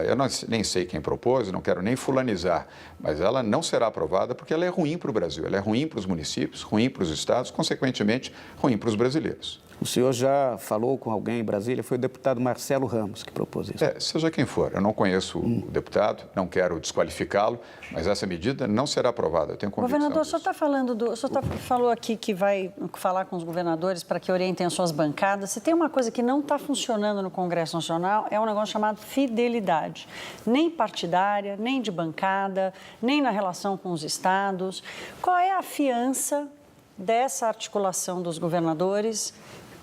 eu nem sei quem propôs, não quero nem fulanizar, mas ela não será aprovada porque ela é ruim para o Brasil, ela é ruim para os municípios, ruim para os estados, consequentemente, ruim para os brasileiros. O senhor já falou com alguém em Brasília? Foi o deputado Marcelo Ramos que propôs isso. Seja quem for. Eu não conheço o deputado, não quero desqualificá-lo, mas essa medida não será aprovada. Eu tenho convicção. Governador, o senhor está falando falou aqui que vai falar com os governadores para que orientem as suas bancadas. Se tem uma coisa que não está funcionando no Congresso Nacional, é um negócio chamado fidelidade. Nem partidária, nem de bancada, nem na relação com os estados. Qual é a fiança dessa articulação dos governadores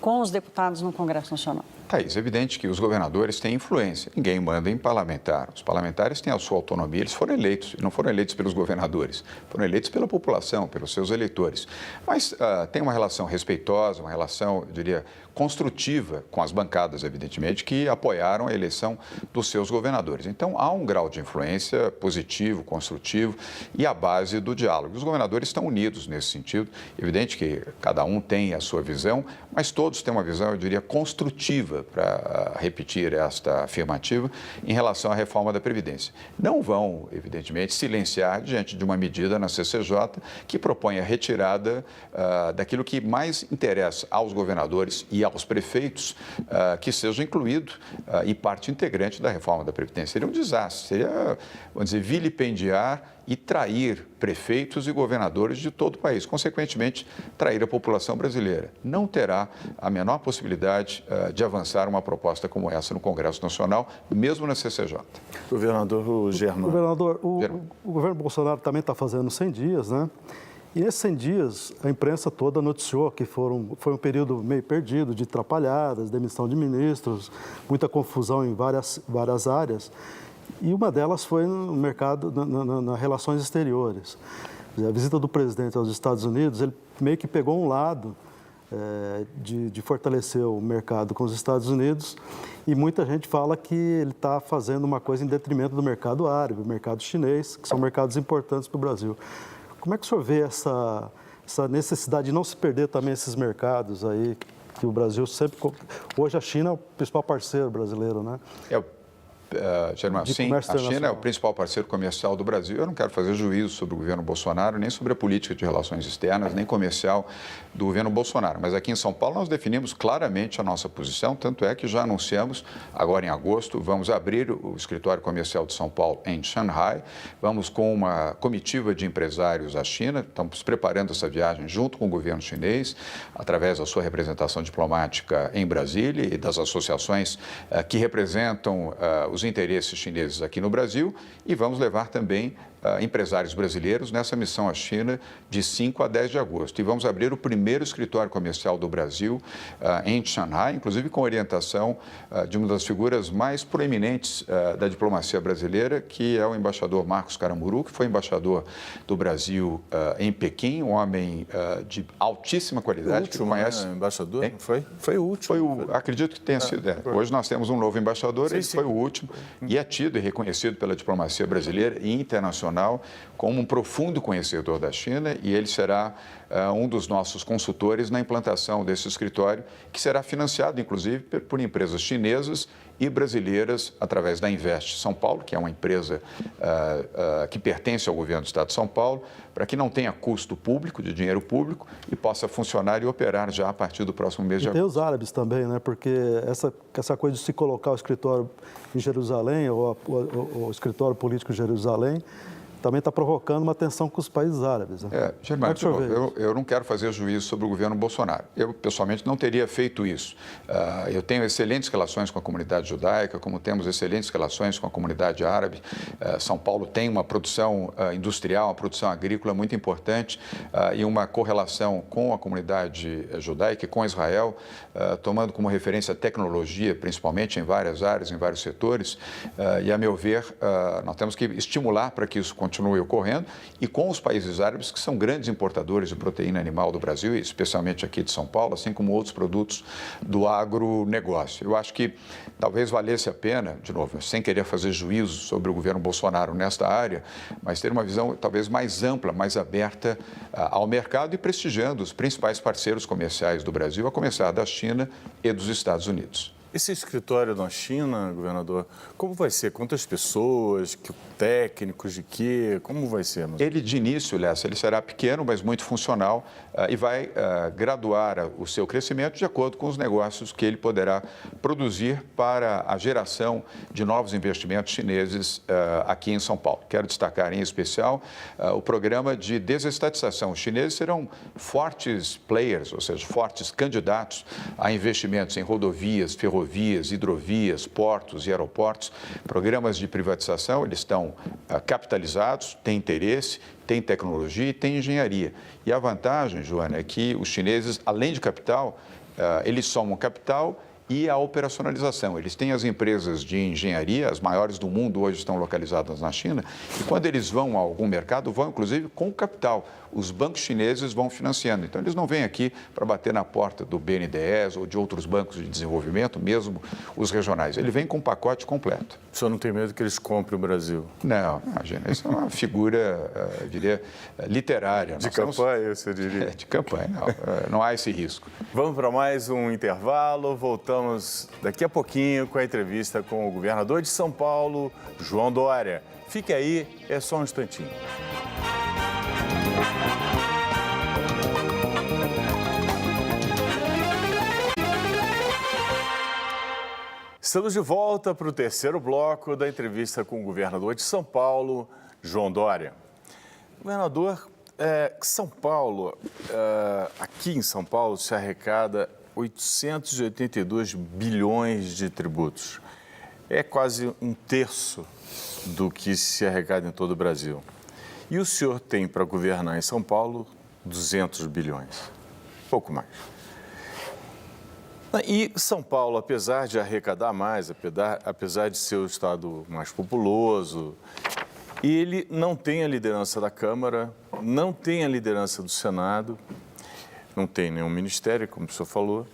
com os deputados no Congresso Nacional? Thaís, é evidente que os governadores têm influência. Ninguém manda em parlamentar. Os parlamentares têm a sua autonomia. Eles foram eleitos, e não foram eleitos pelos governadores. Foram eleitos pela população, pelos seus eleitores. Mas tem uma relação respeitosa, uma relação, eu diria, construtiva com as bancadas, evidentemente, que apoiaram a eleição dos seus governadores. Então, há um grau de influência positivo, construtivo e a base do diálogo. Os governadores estão unidos nesse sentido. Evidente que cada um tem a sua visão, mas todos têm uma visão, eu diria, construtiva, para repetir esta afirmativa, em relação à reforma da Previdência. Não vão, evidentemente, silenciar diante de uma medida na CCJ que propõe a retirada daquilo que mais interessa aos governadores e aos prefeitos, que seja incluído e parte integrante da reforma da Previdência. Seria um desastre, seria, vamos dizer, vilipendiar e trair prefeitos e governadores de todo o país, consequentemente, trair a população brasileira. Não terá a menor possibilidade de avançar uma proposta como essa no Congresso Nacional, mesmo na CCJ. Governador Germano. Governador, o governo Bolsonaro também está fazendo 100 dias, né? E nesses 100 dias, a imprensa toda noticiou que foi um período meio perdido, de atrapalhadas, demissão de ministros, muita confusão em várias áreas. E uma delas foi no mercado, nas relações exteriores. A visita do presidente aos Estados Unidos, ele meio que pegou um lado de fortalecer o mercado com os Estados Unidos, e muita gente fala que ele está fazendo uma coisa em detrimento do mercado árabe, do mercado chinês, que são mercados importantes para o Brasil. Como é que o senhor vê essa necessidade de não se perder também esses mercados aí, que o Brasil sempre... Hoje a China é o principal parceiro brasileiro, né? Germano, sim, a China é o principal parceiro comercial do Brasil. Eu não quero fazer juízo sobre o governo Bolsonaro, nem sobre a política de relações externas, nem comercial do governo Bolsonaro. Mas aqui em São Paulo nós definimos claramente a nossa posição, tanto é que já anunciamos, agora em agosto, vamos abrir o escritório comercial de São Paulo em Xangai. Vamos com uma comitiva de empresários à China, estamos preparando essa viagem junto com o governo chinês, através da sua representação diplomática em Brasília e das associações que representam os interesses chineses aqui no Brasil, e vamos levar também empresários brasileiros nessa missão à China de 5 a 10 de agosto. E vamos abrir o primeiro escritório comercial do Brasil em Xangai, inclusive com orientação de uma das figuras mais proeminentes da diplomacia brasileira, que é o embaixador Marcos Caramuru, que foi embaixador do Brasil em Pequim, um homem de altíssima qualidade. O último, que conhece... embaixador, não foi? Foi o último. Acredito que tenha sido. Hoje nós temos um novo embaixador, ele foi o último, e é tido e reconhecido pela diplomacia brasileira e internacional como um profundo conhecedor da China, e ele será um dos nossos consultores na implantação desse escritório, que será financiado, inclusive, por empresas chinesas e brasileiras através da Invest São Paulo, que é uma empresa que pertence ao governo do Estado de São Paulo, para que não tenha custo público, de dinheiro público, e possa funcionar e operar já a partir do próximo mês de agosto. E tem os árabes também, né? Porque essa coisa de se colocar o escritório em Jerusalém, ou o escritório político em Jerusalém, também está provocando uma tensão com os países árabes. Né? Germano, eu não quero fazer juízo sobre o governo Bolsonaro. Eu, pessoalmente, não teria feito isso. Eu tenho excelentes relações com a comunidade judaica, como temos excelentes relações com a comunidade árabe. São Paulo tem uma produção industrial, uma produção agrícola muito importante e uma correlação com a comunidade judaica e com Israel, tomando como referência a tecnologia, principalmente em várias áreas, em vários setores. E, a meu ver, nós temos que estimular para que isso continue ocorrendo, e com os países árabes, que são grandes importadores de proteína animal do Brasil, especialmente aqui de São Paulo, assim como outros produtos do agronegócio. Eu acho que talvez valesse a pena, de novo, sem querer fazer juízo sobre o governo Bolsonaro nesta área, mas ter uma visão talvez mais ampla, mais aberta ao mercado e prestigiando os principais parceiros comerciais do Brasil, a começar da China e dos Estados Unidos. Esse escritório na China, governador, como vai ser? Quantas pessoas, técnicos de quê? Como vai ser? Ele, de início, Lessa, ele será pequeno, mas muito funcional e vai graduar o seu crescimento de acordo com os negócios que ele poderá produzir para a geração de novos investimentos chineses aqui em São Paulo. Quero destacar, em especial, o programa de desestatização. Os chineses serão fortes players, ou seja, fortes candidatos a investimentos em rodovias, ferrovias, hidrovias, portos e aeroportos. Programas de privatização, eles estão capitalizados, têm interesse, têm tecnologia e têm engenharia. E a vantagem, Joana, é que os chineses, além de capital, eles somam capital e a operacionalização. Eles têm as empresas de engenharia, as maiores do mundo hoje estão localizadas na China, e quando eles vão a algum mercado, vão inclusive com capital. Os bancos chineses vão financiando. Então, eles não vêm aqui para bater na porta do BNDES ou de outros bancos de desenvolvimento, mesmo os regionais. Ele vem com um pacote completo. O senhor não tem medo que eles comprem o Brasil? Não, imagina. Isso é uma figura, eu diria, literária. De campanha, você diria? De campanha, não há esse risco. Vamos para mais um intervalo. Voltamos daqui a pouquinho com a entrevista com o governador de São Paulo, João Dória. Fique aí, é só um instantinho. Estamos de volta para o terceiro bloco da entrevista com o governador de São Paulo, João Dória. Governador, São Paulo, aqui em São Paulo se arrecada 882 bilhões de tributos. É quase um terço do que se arrecada em todo o Brasil. E o senhor tem para governar em São Paulo 200 bilhões, pouco mais. E São Paulo, apesar de arrecadar mais, apesar de ser o estado mais populoso, ele não tem a liderança da Câmara, não tem a liderança do Senado, não tem nenhum ministério, como o senhor falou.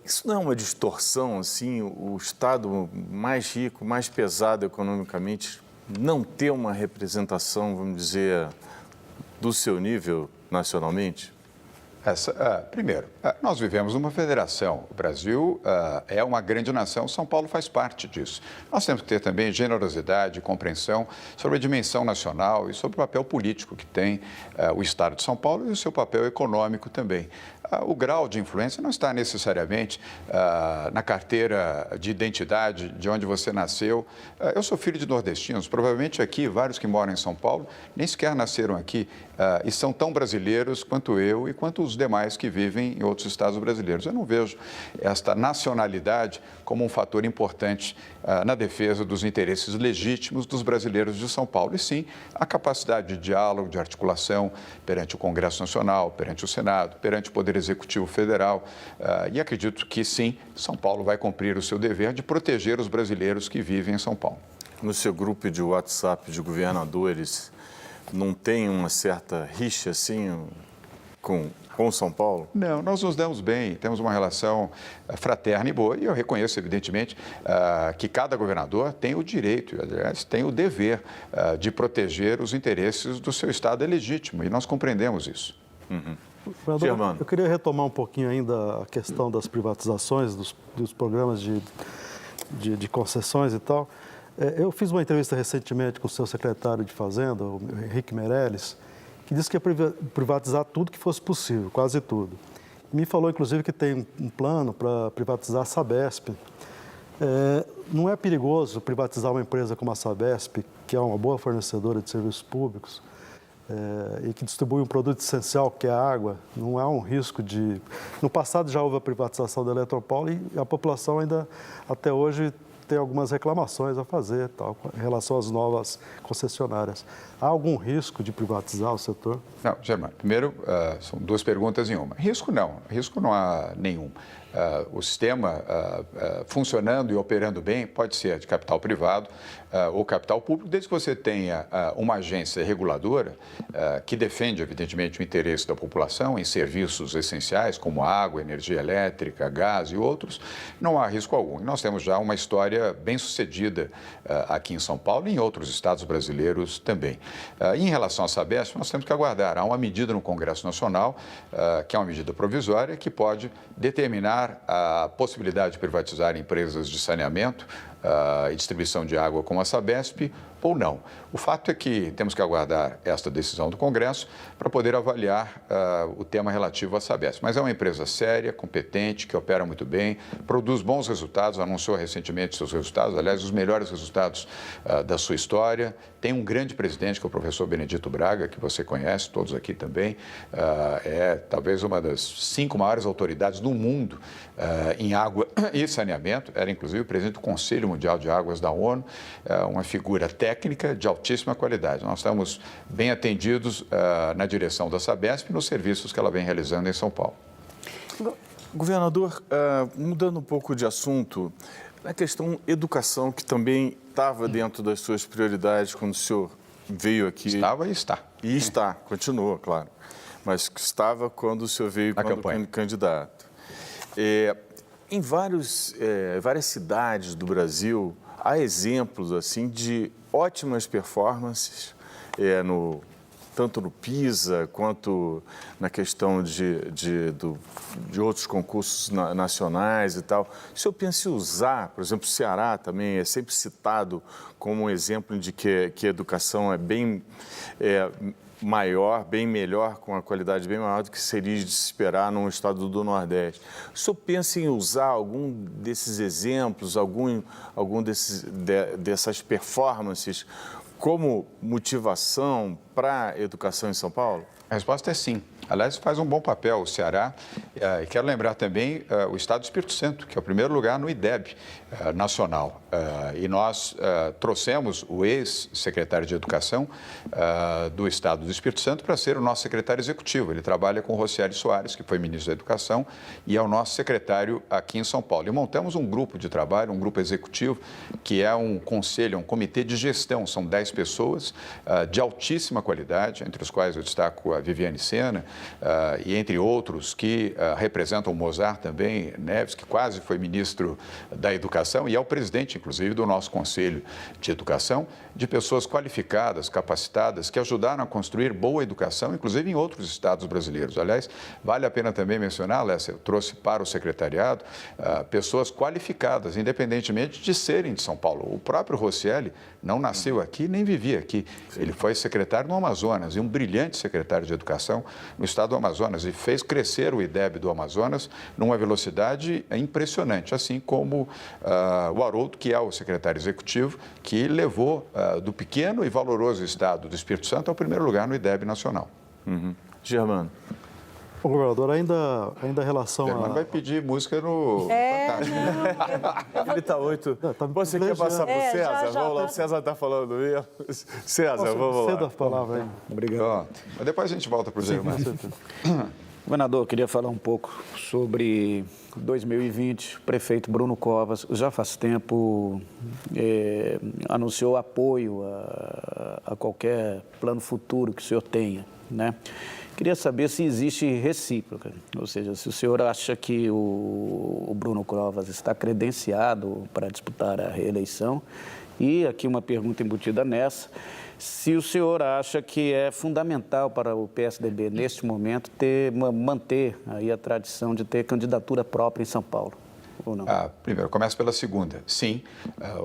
Isso não é uma distorção, assim, o estado mais rico, mais pesado economicamente, não ter uma representação, vamos dizer, do seu nível nacionalmente? Primeiro, nós vivemos numa federação. O Brasil é uma grande nação, São Paulo faz parte disso. Nós temos que ter também generosidade e compreensão sobre a dimensão nacional e sobre o papel político que tem o Estado de São Paulo e o seu papel econômico também. O grau de influência não está necessariamente na carteira de identidade de onde você nasceu. Eu sou filho de nordestinos, provavelmente aqui, vários que moram em São Paulo, nem sequer nasceram aqui e são tão brasileiros quanto eu e quanto os demais que vivem em outros estados brasileiros. Eu não vejo esta nacionalidade como um fator importante na defesa dos interesses legítimos dos brasileiros de São Paulo, e sim a capacidade de diálogo, de articulação perante o Congresso Nacional, perante o Senado, perante o Poder Executivo Federal, e acredito que sim, São Paulo vai cumprir o seu dever de proteger os brasileiros que vivem em São Paulo. No seu grupo de WhatsApp de governadores, não tem uma certa rixa assim com São Paulo? Não, nós nos damos bem, temos uma relação fraterna e boa, e eu reconheço, evidentemente, que cada governador tem o direito, aliás, tem o dever de proteger os interesses do seu estado, é legítimo, e nós compreendemos isso. Uhum. Germano, eu queria retomar um pouquinho ainda a questão das privatizações, dos programas de concessões e tal. Eu fiz uma entrevista recentemente com o seu secretário de Fazenda, o Henrique Meirelles, que disse que ia privatizar tudo que fosse possível, quase tudo. Me falou, inclusive, que tem um plano para privatizar a Sabesp. Não é perigoso privatizar uma empresa como a Sabesp, que é uma boa fornecedora de serviços públicos, e que distribui um produto essencial, que é a água? Não há um risco de... No passado já houve a privatização da Eletropaulo e a população ainda, até hoje, tem algumas reclamações a fazer tal, em relação às novas concessionárias. Há algum risco de privatizar o setor? Não, Germano, primeiro, são duas perguntas em uma. Risco não há nenhum. O sistema funcionando e operando bem pode ser de capital privado ou capital público, desde que você tenha uma agência reguladora que defende, evidentemente, o interesse da população em serviços essenciais, como água, energia elétrica, gás e outros, não há risco algum. E nós temos já uma história bem sucedida aqui em São Paulo e em outros estados brasileiros também. Em relação à Sabesp, nós temos que aguardar. Há uma medida no Congresso Nacional, que é uma medida provisória, que pode determinar a possibilidade de privatizar empresas de saneamento e distribuição de água como a Sabesp ou não. O fato é que temos que aguardar esta decisão do Congresso para poder avaliar o tema relativo à Sabesp. Mas é uma empresa séria, competente, que opera muito bem, produz bons resultados, anunciou recentemente seus resultados, aliás, os melhores resultados da sua história. Tem um grande presidente, que é o professor Benedito Braga, que você conhece, todos aqui também. É talvez uma das 5 maiores autoridades do mundo em água e saneamento. Era, inclusive, o presidente do Conselho Mundial de Águas da ONU, uma figura técnica de altíssima qualidade. Nós estamos bem atendidos na direção da Sabesp e nos serviços que ela vem realizando em São Paulo. Governador, mudando um pouco de assunto, na questão educação, que também estava dentro das suas prioridades quando o senhor veio aqui. Estava e está. E está, continua, claro. Mas estava quando o senhor veio como candidato. Em várias cidades do Brasil, há exemplos assim de ótimas performances, tanto no PISA quanto na questão de outros concursos nacionais e tal. O senhor pensa em usar, por exemplo, o Ceará também é sempre citado como um exemplo de que a educação é bem maior, bem melhor, com uma qualidade bem maior do que seria de se esperar num estado do Nordeste. O senhor pensa em usar algum desses exemplos, algum dessas performances como motivação para a educação em São Paulo? A resposta é sim. Aliás, faz um bom papel o Ceará. E quero lembrar também o Estado do Espírito Santo, que é o primeiro lugar no IDEB nacional. E nós trouxemos o ex-secretário de Educação do Estado do Espírito Santo para ser o nosso secretário executivo. Ele trabalha com o Rocieli Soares, que foi ministro da Educação, e é o nosso secretário aqui em São Paulo. E montamos um grupo de trabalho, um grupo executivo, que é um conselho, um comitê de gestão. São 10 pessoas de altíssima qualidade, entre os quais eu destaco a Viviane Sena, e entre outros que representam o Mozart também, Neves, que quase foi ministro da Educação e é o presidente, inclusive, do nosso Conselho de Educação, de pessoas qualificadas, capacitadas, que ajudaram a construir boa educação, inclusive em outros estados brasileiros. Aliás, vale a pena também mencionar, Lécia, eu trouxe para o secretariado pessoas qualificadas, independentemente de serem de São Paulo. O próprio Rocieli não nasceu aqui, nem vivia aqui. Ele foi secretário no Amazonas e um brilhante secretário de Educação no estado do Amazonas e fez crescer o IDEB do Amazonas numa velocidade impressionante, assim como o Haroldo, que é o secretário executivo, que levou do pequeno e valoroso estado do Espírito Santo ao primeiro lugar no IDEB nacional. Germano. Bom, governador, ainda em relação Germano vai pedir música no Fantástico. Ele está 8. Você quer passar para o César? Vamos lá, o César está falando mesmo. César, vamos lá. Cedo a palavra aí. Obrigado. Mas depois a gente volta para o Germano. Governador, queria falar um pouco sobre 2020. O prefeito Bruno Covas já faz tempo anunciou apoio a qualquer plano futuro que o senhor tenha, né? Queria saber se existe recíproca, ou seja, se o senhor acha que o Bruno Covas está credenciado para disputar a reeleição. E aqui uma pergunta embutida nessa, se o senhor acha que é fundamental para o PSDB, neste momento, manter aí a tradição de ter candidatura própria em São Paulo. Ou não? Primeiro, começo pela segunda. Sim,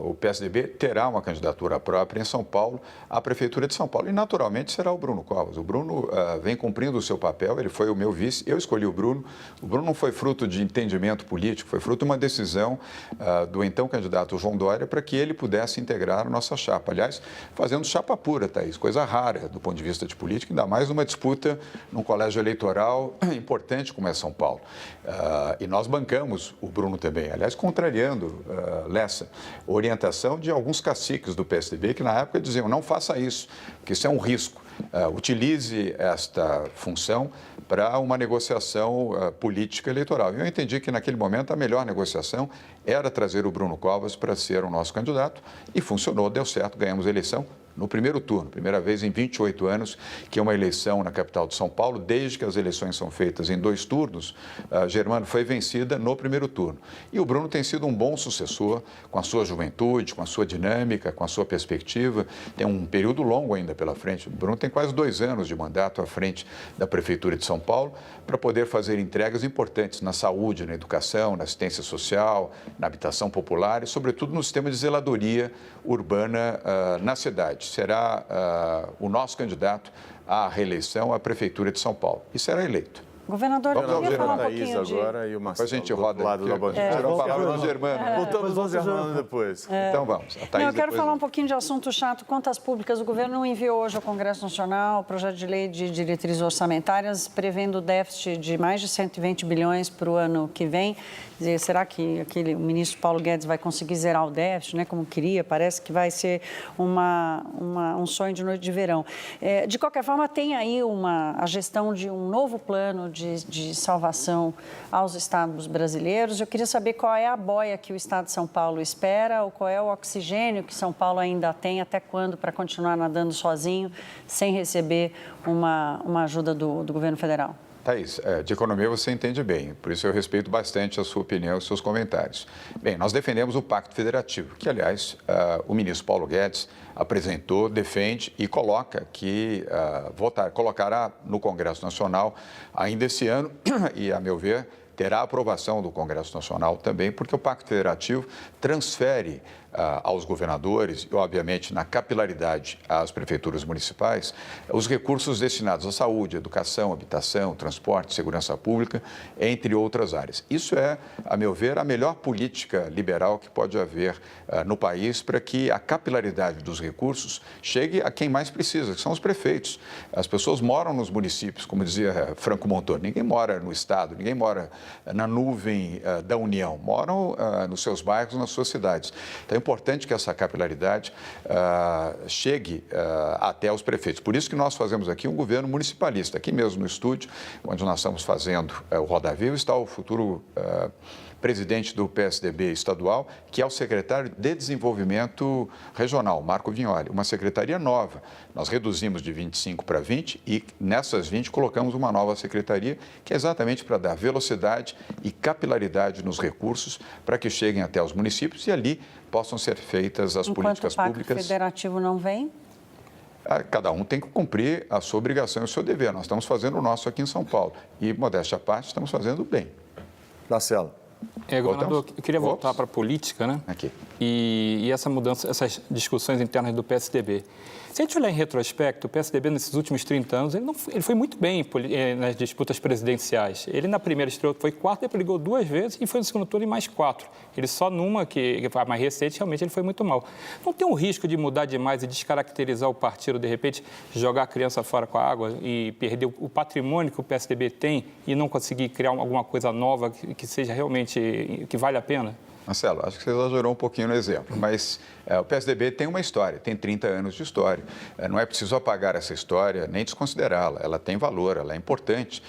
o PSDB terá uma candidatura própria em São Paulo, à Prefeitura de São Paulo. E, naturalmente, será o Bruno Covas. O Bruno vem cumprindo o seu papel, ele foi o meu vice, eu escolhi o Bruno. O Bruno não foi fruto de entendimento político, foi fruto de uma decisão do então candidato João Dória para que ele pudesse integrar a nossa chapa. Aliás, fazendo chapa pura, Thaís, coisa rara do ponto de vista de política, ainda mais numa disputa num colégio eleitoral importante como é São Paulo. E nós bancamos o Bruno também, aliás, contrariando, Lessa, orientação de alguns caciques do PSDB que na época diziam, não faça isso, que isso é um risco. Utilize esta função para uma negociação política eleitoral. Eu entendi que naquele momento a melhor negociação era trazer o Bruno Covas para ser o nosso candidato e funcionou, deu certo, ganhamos a eleição no primeiro turno, primeira vez em 28 anos que é uma eleição na capital de São Paulo, desde que as eleições são feitas em 2 turnos, Germano foi vencida no primeiro turno. E o Bruno tem sido um bom sucessor, com a sua juventude, com a sua dinâmica, com a sua perspectiva, tem um período longo ainda pela frente. O Bruno tem quase 2 anos de mandato à frente da Prefeitura de São Paulo para poder fazer entregas importantes na saúde, na educação, na assistência social, na habitação popular e, sobretudo, no sistema de zeladoria urbana na cidade. Será o nosso candidato à reeleição à Prefeitura de São Paulo e será eleito. Governador, eu queria falar um pouquinho agora e o Marcelo, depois a gente roda do lado da bandeira. Tirou a palavra do Germano. Voltamos ao Germano depois. Então vamos. A Thaís eu quero depois... falar um pouquinho de assunto chato. Contas públicas. O governo enviou hoje ao Congresso Nacional o projeto de lei de diretrizes orçamentárias prevendo déficit de mais de 120 bilhões para o ano que vem. Dizer, será que o ministro Paulo Guedes vai conseguir zerar o déficit, né, como queria? Parece que vai ser um sonho de noite de verão. De qualquer forma, tem aí a gestão de um novo plano de salvação aos estados brasileiros. Eu queria saber qual é a boia que o estado de São Paulo espera, ou qual é o oxigênio que São Paulo ainda tem, até quando, para continuar nadando sozinho, sem receber uma ajuda do governo federal. Thaís, de economia você entende bem, por isso eu respeito bastante a sua opinião e os seus comentários. Bem, nós defendemos o Pacto Federativo, que, aliás, o ministro Paulo Guedes apresentou, defende e coloca que colocará no Congresso Nacional ainda esse ano e, a meu ver, terá a aprovação do Congresso Nacional também, porque o Pacto Federativo transfere aos governadores e, obviamente, na capilaridade às prefeituras municipais, os recursos destinados à saúde, educação, habitação, transporte, segurança pública, entre outras áreas. Isso é, a meu ver, a melhor política liberal que pode haver no país para que a capilaridade dos recursos chegue a quem mais precisa, que são os prefeitos. As pessoas moram nos municípios, como dizia Franco Montoro, ninguém mora no estado, ninguém mora na nuvem da União, moram nos seus bairros, nas suas cidades. Então é importante que essa capilaridade chegue até os prefeitos. Por isso que nós fazemos aqui um governo municipalista. Aqui mesmo no estúdio, onde nós estamos fazendo o Roda Viva, está o futuro presidente do PSDB estadual, que é o secretário de Desenvolvimento Regional, Marco Vignoli, uma secretaria nova. Nós reduzimos de 25 para 20 e nessas 20 colocamos uma nova secretaria, que é exatamente para dar velocidade e capilaridade nos recursos para que cheguem até os municípios e ali possam ser feitas as políticas públicas. Enquanto o Pacto Federativo não vem? Cada um tem que cumprir a sua obrigação e o seu dever. Nós estamos fazendo o nosso aqui em São Paulo e, modéstia à parte, estamos fazendo bem. Marcelo. Governador, eu queria voltar para a política, né? Aqui. E essa mudança, essas discussões internas do PSDB. Se a gente olhar em retrospecto, o PSDB, nesses últimos 30 anos, ele foi muito bem nas disputas presidenciais. Ele, na primeira estreia, foi quarto, ele brigou 2 vezes e foi no segundo turno em mais 4. Ele só numa, que foi a mais recente, realmente ele foi muito mal. Não tem um risco de mudar demais e descaracterizar o partido, de repente, jogar a criança fora com a água e perder o patrimônio que o PSDB tem e não conseguir criar alguma coisa nova que seja realmente, que vale a pena? Marcelo, acho que você exagerou um pouquinho no exemplo, mas o PSDB tem uma história, tem 30 anos de história. Não é preciso apagar essa história nem desconsiderá-la. Ela tem valor, ela é importante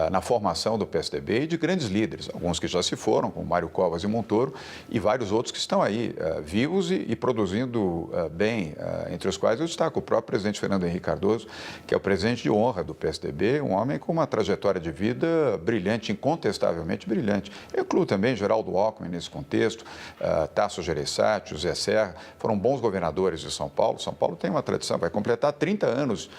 na formação do PSDB e de grandes líderes, alguns que já se foram, como Mário Covas e Montoro, e vários outros que estão aí vivos e produzindo bem, entre os quais eu destaco o próprio presidente Fernando Henrique Cardoso, que é o presidente de honra do PSDB, um homem com uma trajetória de vida brilhante, incontestavelmente brilhante. Eu incluo também Geraldo Alckmin nesse contexto, Tasso Gereissati, José Serra, foram bons governadores de São Paulo. São Paulo tem uma tradição, vai completar 30 anos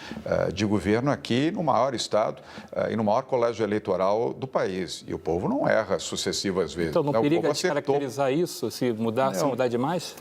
de governo aqui no maior estado e no maior colégio eleitoral do país. E o povo não erra sucessivas vezes. Então, não periga descaracterizar isso, se mudar demais?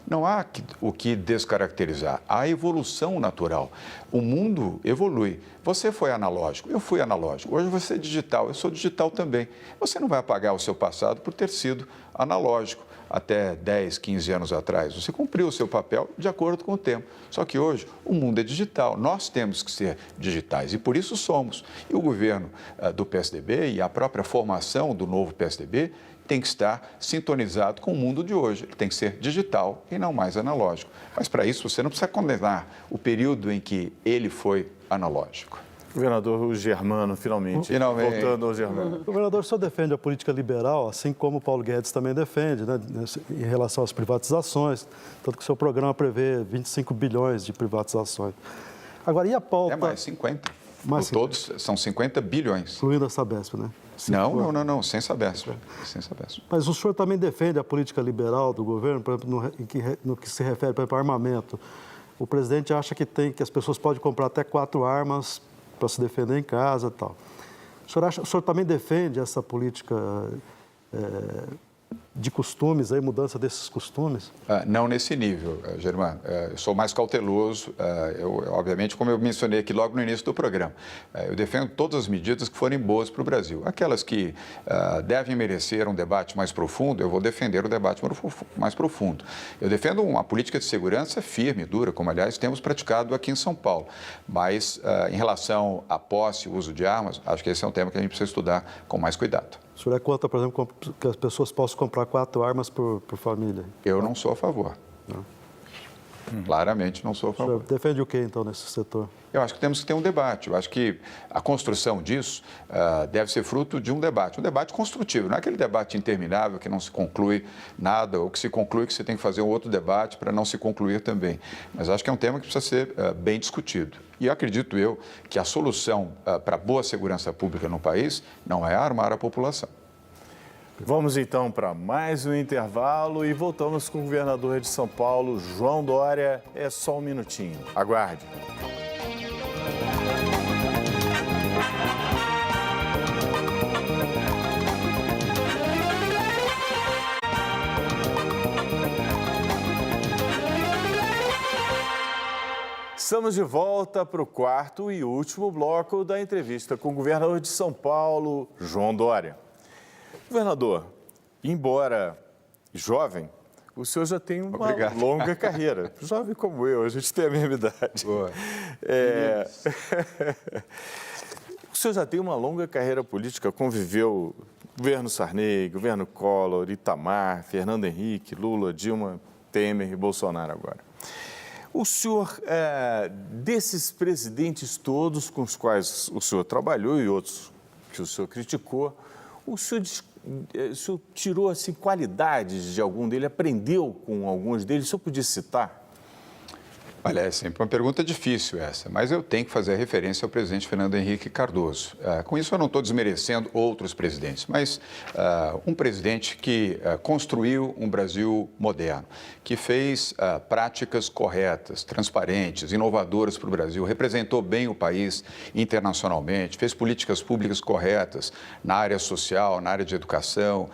Não há o que descaracterizar. Há evolução natural. O mundo evolui. Você foi analógico, eu fui analógico. Hoje você é digital, eu sou digital também. Você não vai apagar o seu passado por ter sido analógico até 10, 15 anos atrás. Você cumpriu o seu papel de acordo com o tempo. Só que hoje o mundo é digital, nós temos que ser digitais e por isso somos. E o governo do PSDB e a própria formação do novo PSDB tem que estar sintonizado com o mundo de hoje. Ele tem que ser digital e não mais analógico. Mas para isso você não precisa condenar o período em que ele foi analógico. Governador Germano, finalmente. Voltando ao Germano. O governador, o senhor defende a política liberal, assim como o Paulo Guedes também defende, né, em relação às privatizações, tanto que o seu programa prevê 25 bilhões de privatizações. Agora, e a pauta... É mais 50. Mais 50. Todos são 50 bilhões. Incluindo a Sabesp, né? Não, sem Sabesp. Mas o senhor também defende a política liberal do governo, por exemplo, no que se refere, por exemplo, ao armamento. O presidente acha que as pessoas podem comprar até 4 armas para se defender em casa e tal. O senhor também defende essa política de costumes, mudança desses costumes? Não nesse nível, Germano. Eu sou mais cauteloso. Obviamente, como eu mencionei aqui logo no início do programa, eu defendo todas as medidas que forem boas para o Brasil. Aquelas que devem merecer um debate mais profundo, eu vou defender o debate mais profundo. Eu defendo uma política de segurança firme, dura, como, aliás, temos praticado aqui em São Paulo. Mas, em relação à posse e uso de armas, acho que esse é um tema que a gente precisa estudar com mais cuidado. O senhor é contra, por exemplo, que as pessoas possam comprar 4 armas por família? Eu não sou a favor. Não. Claramente não sou a favor. O senhor defende o que, então, nesse setor? Eu acho que temos que ter um debate. Eu acho que a construção disso deve ser fruto de um debate construtivo. Não é aquele debate interminável que não se conclui nada ou que se conclui que você tem que fazer um outro debate para não se concluir também. Mas acho que é um tema que precisa ser bem discutido. E acredito eu que a solução para boa segurança pública no país não é armar a população. Vamos então para mais um intervalo e voltamos com o governador de São Paulo, João Dória. É só um minutinho. Aguarde. Estamos de volta para o quarto e último bloco da entrevista com o governador de São Paulo, João Dória. Governador, embora jovem, o senhor já tem uma longa carreira. Jovem como eu, a gente tem a mesma idade. Boa. O senhor já tem uma longa carreira política, conviveu governo Sarney, governo Collor, Itamar, Fernando Henrique, Lula, Dilma, Temer e Bolsonaro agora. O senhor, desses presidentes todos com os quais o senhor trabalhou e outros que o senhor criticou, o senhor tirou assim, qualidades de algum deles, aprendeu com alguns deles, o senhor podia citar? Olha, é sempre uma pergunta difícil essa, mas eu tenho que fazer referência ao presidente Fernando Henrique Cardoso. Com isso, eu não estou desmerecendo outros presidentes, mas um presidente que construiu um Brasil moderno, que fez práticas corretas, transparentes, inovadoras para o Brasil, representou bem o país internacionalmente, fez políticas públicas corretas na área social, na área de educação,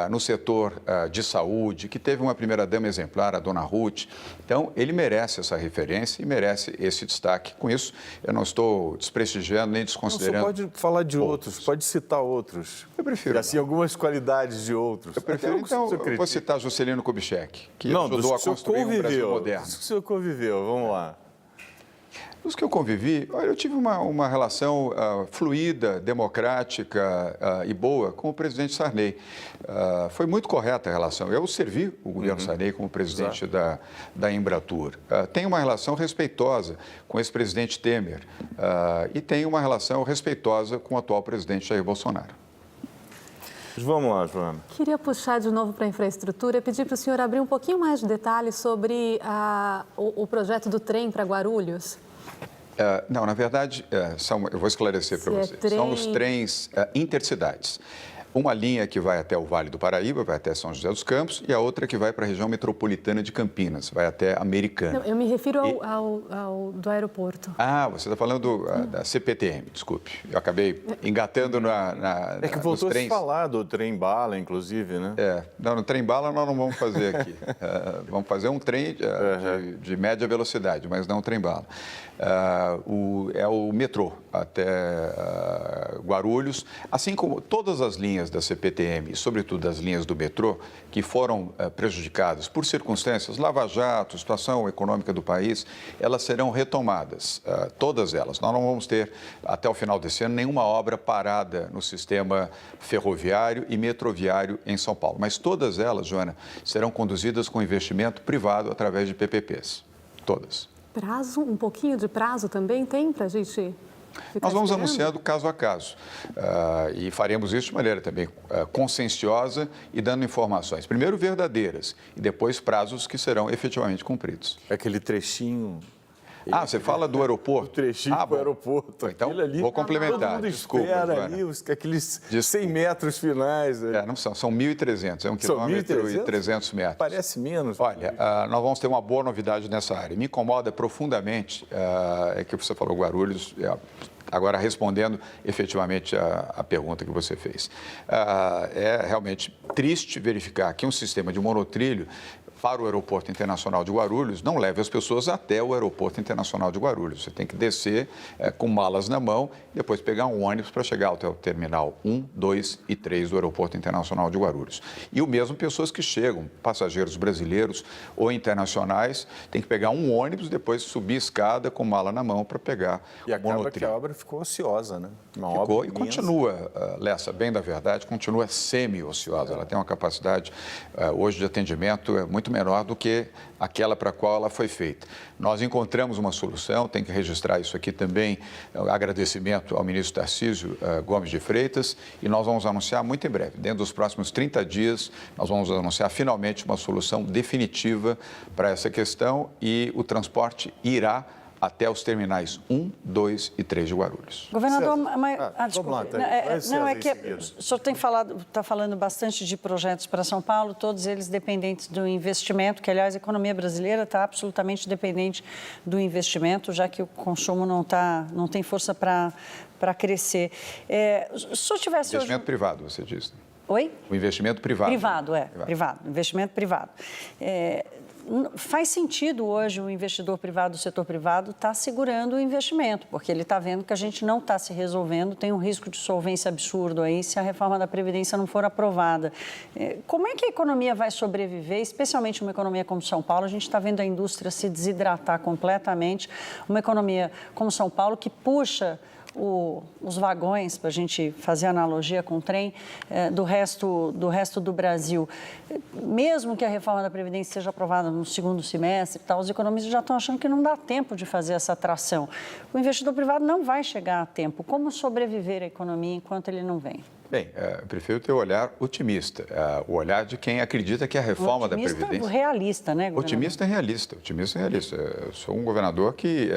no setor de saúde, que teve uma primeira-dama exemplar, a dona Ruth. Então, ele merece essa referência e merece esse destaque. Com isso, eu não estou desprestigiando nem desconsiderando. Você pode falar de outros, pode citar outros. Eu prefiro. E assim, algumas qualidades de outros. Eu prefiro, então, eu vou citar Juscelino Kubitschek, que ajudou a construir um Brasil moderno. Dos que o senhor conviveu, vamos lá. Dos que eu convivi, olha, eu tive uma relação fluida, democrática e boa com o presidente Sarney. Foi muito correta a relação. Eu servi o governo Sarney como presidente da Embratur. Tenho uma relação respeitosa com esse presidente Temer e tenho uma relação respeitosa com o atual presidente Jair Bolsonaro. Vamos lá, Joana. Queria puxar de novo para a infraestrutura e pedir para o senhor abrir um pouquinho mais de detalhes sobre o projeto do trem para Guarulhos. Não, na verdade, eu vou esclarecer para você. São os trens intercidades. Uma linha que vai até o Vale do Paraíba, vai até São José dos Campos, e a outra que vai para a região metropolitana de Campinas, vai até Americana. Não, eu me refiro ao do aeroporto. Você está falando da CPTM, desculpe. Eu acabei engatando É que voltou a se falar do trem-bala, inclusive, né? Não, no trem-bala nós não vamos fazer aqui. Vamos fazer um trem de média velocidade, mas não um trem-bala. É o metrô até Guarulhos, assim como todas as linhas da CPTM e, sobretudo, as linhas do metrô, que foram prejudicadas por circunstâncias, lava-jato, situação econômica do país, elas serão retomadas, todas elas. Nós não vamos ter, até o final desse ano, nenhuma obra parada no sistema ferroviário e metroviário em São Paulo. Mas todas elas, Joana, serão conduzidas com investimento privado através de PPPs. Todas. Prazo, um pouquinho de prazo também tem para a gente... Nós vamos anunciando caso a caso e faremos isso de maneira também conscienciosa e dando informações, primeiro verdadeiras e depois prazos que serão efetivamente cumpridos. Aquele trechinho... Você fala do aeroporto? O trechinho do aeroporto. Então, ali, vou complementar. Todo mundo espera ali, aqueles 100 metros finais. Não são 1.300, 1 quilômetro e 300 metros. Parece menos. Olha, nós vamos ter uma boa novidade nessa área. Me incomoda profundamente, é que você falou Guarulhos, agora respondendo efetivamente a pergunta que você fez. É realmente triste verificar que um sistema de monotrilho para o Aeroporto Internacional de Guarulhos não leve as pessoas até o Aeroporto Internacional de Guarulhos. Você tem que descer com malas na mão e depois pegar um ônibus para chegar até o terminal 1, 2 e 3 do Aeroporto Internacional de Guarulhos. E o mesmo pessoas que chegam, passageiros brasileiros ou internacionais, tem que pegar um ônibus e depois subir escada com mala na mão para pegar o monotrilho. E acaba que a obra ficou ociosa, né? Ficou e continua, Lessa, bem da verdade, continua semi-ociosa. Ela tem uma capacidade hoje de atendimento muito menor do que aquela para a qual ela foi feita. Nós encontramos uma solução, tem que registrar isso aqui também, agradecimento ao ministro Tarcísio Gomes de Freitas, e nós vamos anunciar muito em breve, dentro dos próximos 30 dias, nós vamos anunciar finalmente uma solução definitiva para essa questão e o transporte irá até os terminais 1, 2 e 3 de Guarulhos. Governador, desculpa. É que o senhor está falando bastante de projetos para São Paulo, todos eles dependentes do investimento, que, aliás, a economia brasileira está absolutamente dependente do investimento, já que o consumo não tem força para crescer. Se o senhor tivesse investimento privado, você disse. Oi? O investimento privado. Privado. Investimento privado. faz sentido hoje o investidor privado, o setor privado, estar segurando o investimento, porque ele está vendo que a gente não está se resolvendo, tem um risco de solvência absurdo aí se a reforma da Previdência não for aprovada. Como é que a economia vai sobreviver, especialmente uma economia como São Paulo? A gente está vendo a indústria se desidratar completamente, uma economia como São Paulo que puxa os vagões, para a gente fazer analogia com o trem, do resto do Brasil. Mesmo que a reforma da Previdência seja aprovada no segundo semestre, os economistas já estão achando que não dá tempo de fazer essa atração. O investidor privado não vai chegar a tempo. Como sobreviver à economia enquanto ele não vem? Bem, eu prefiro ter o olhar otimista, o olhar de quem acredita que a reforma da Previdência... Realista, né, governador? Otimista e realista. Eu sou um governador que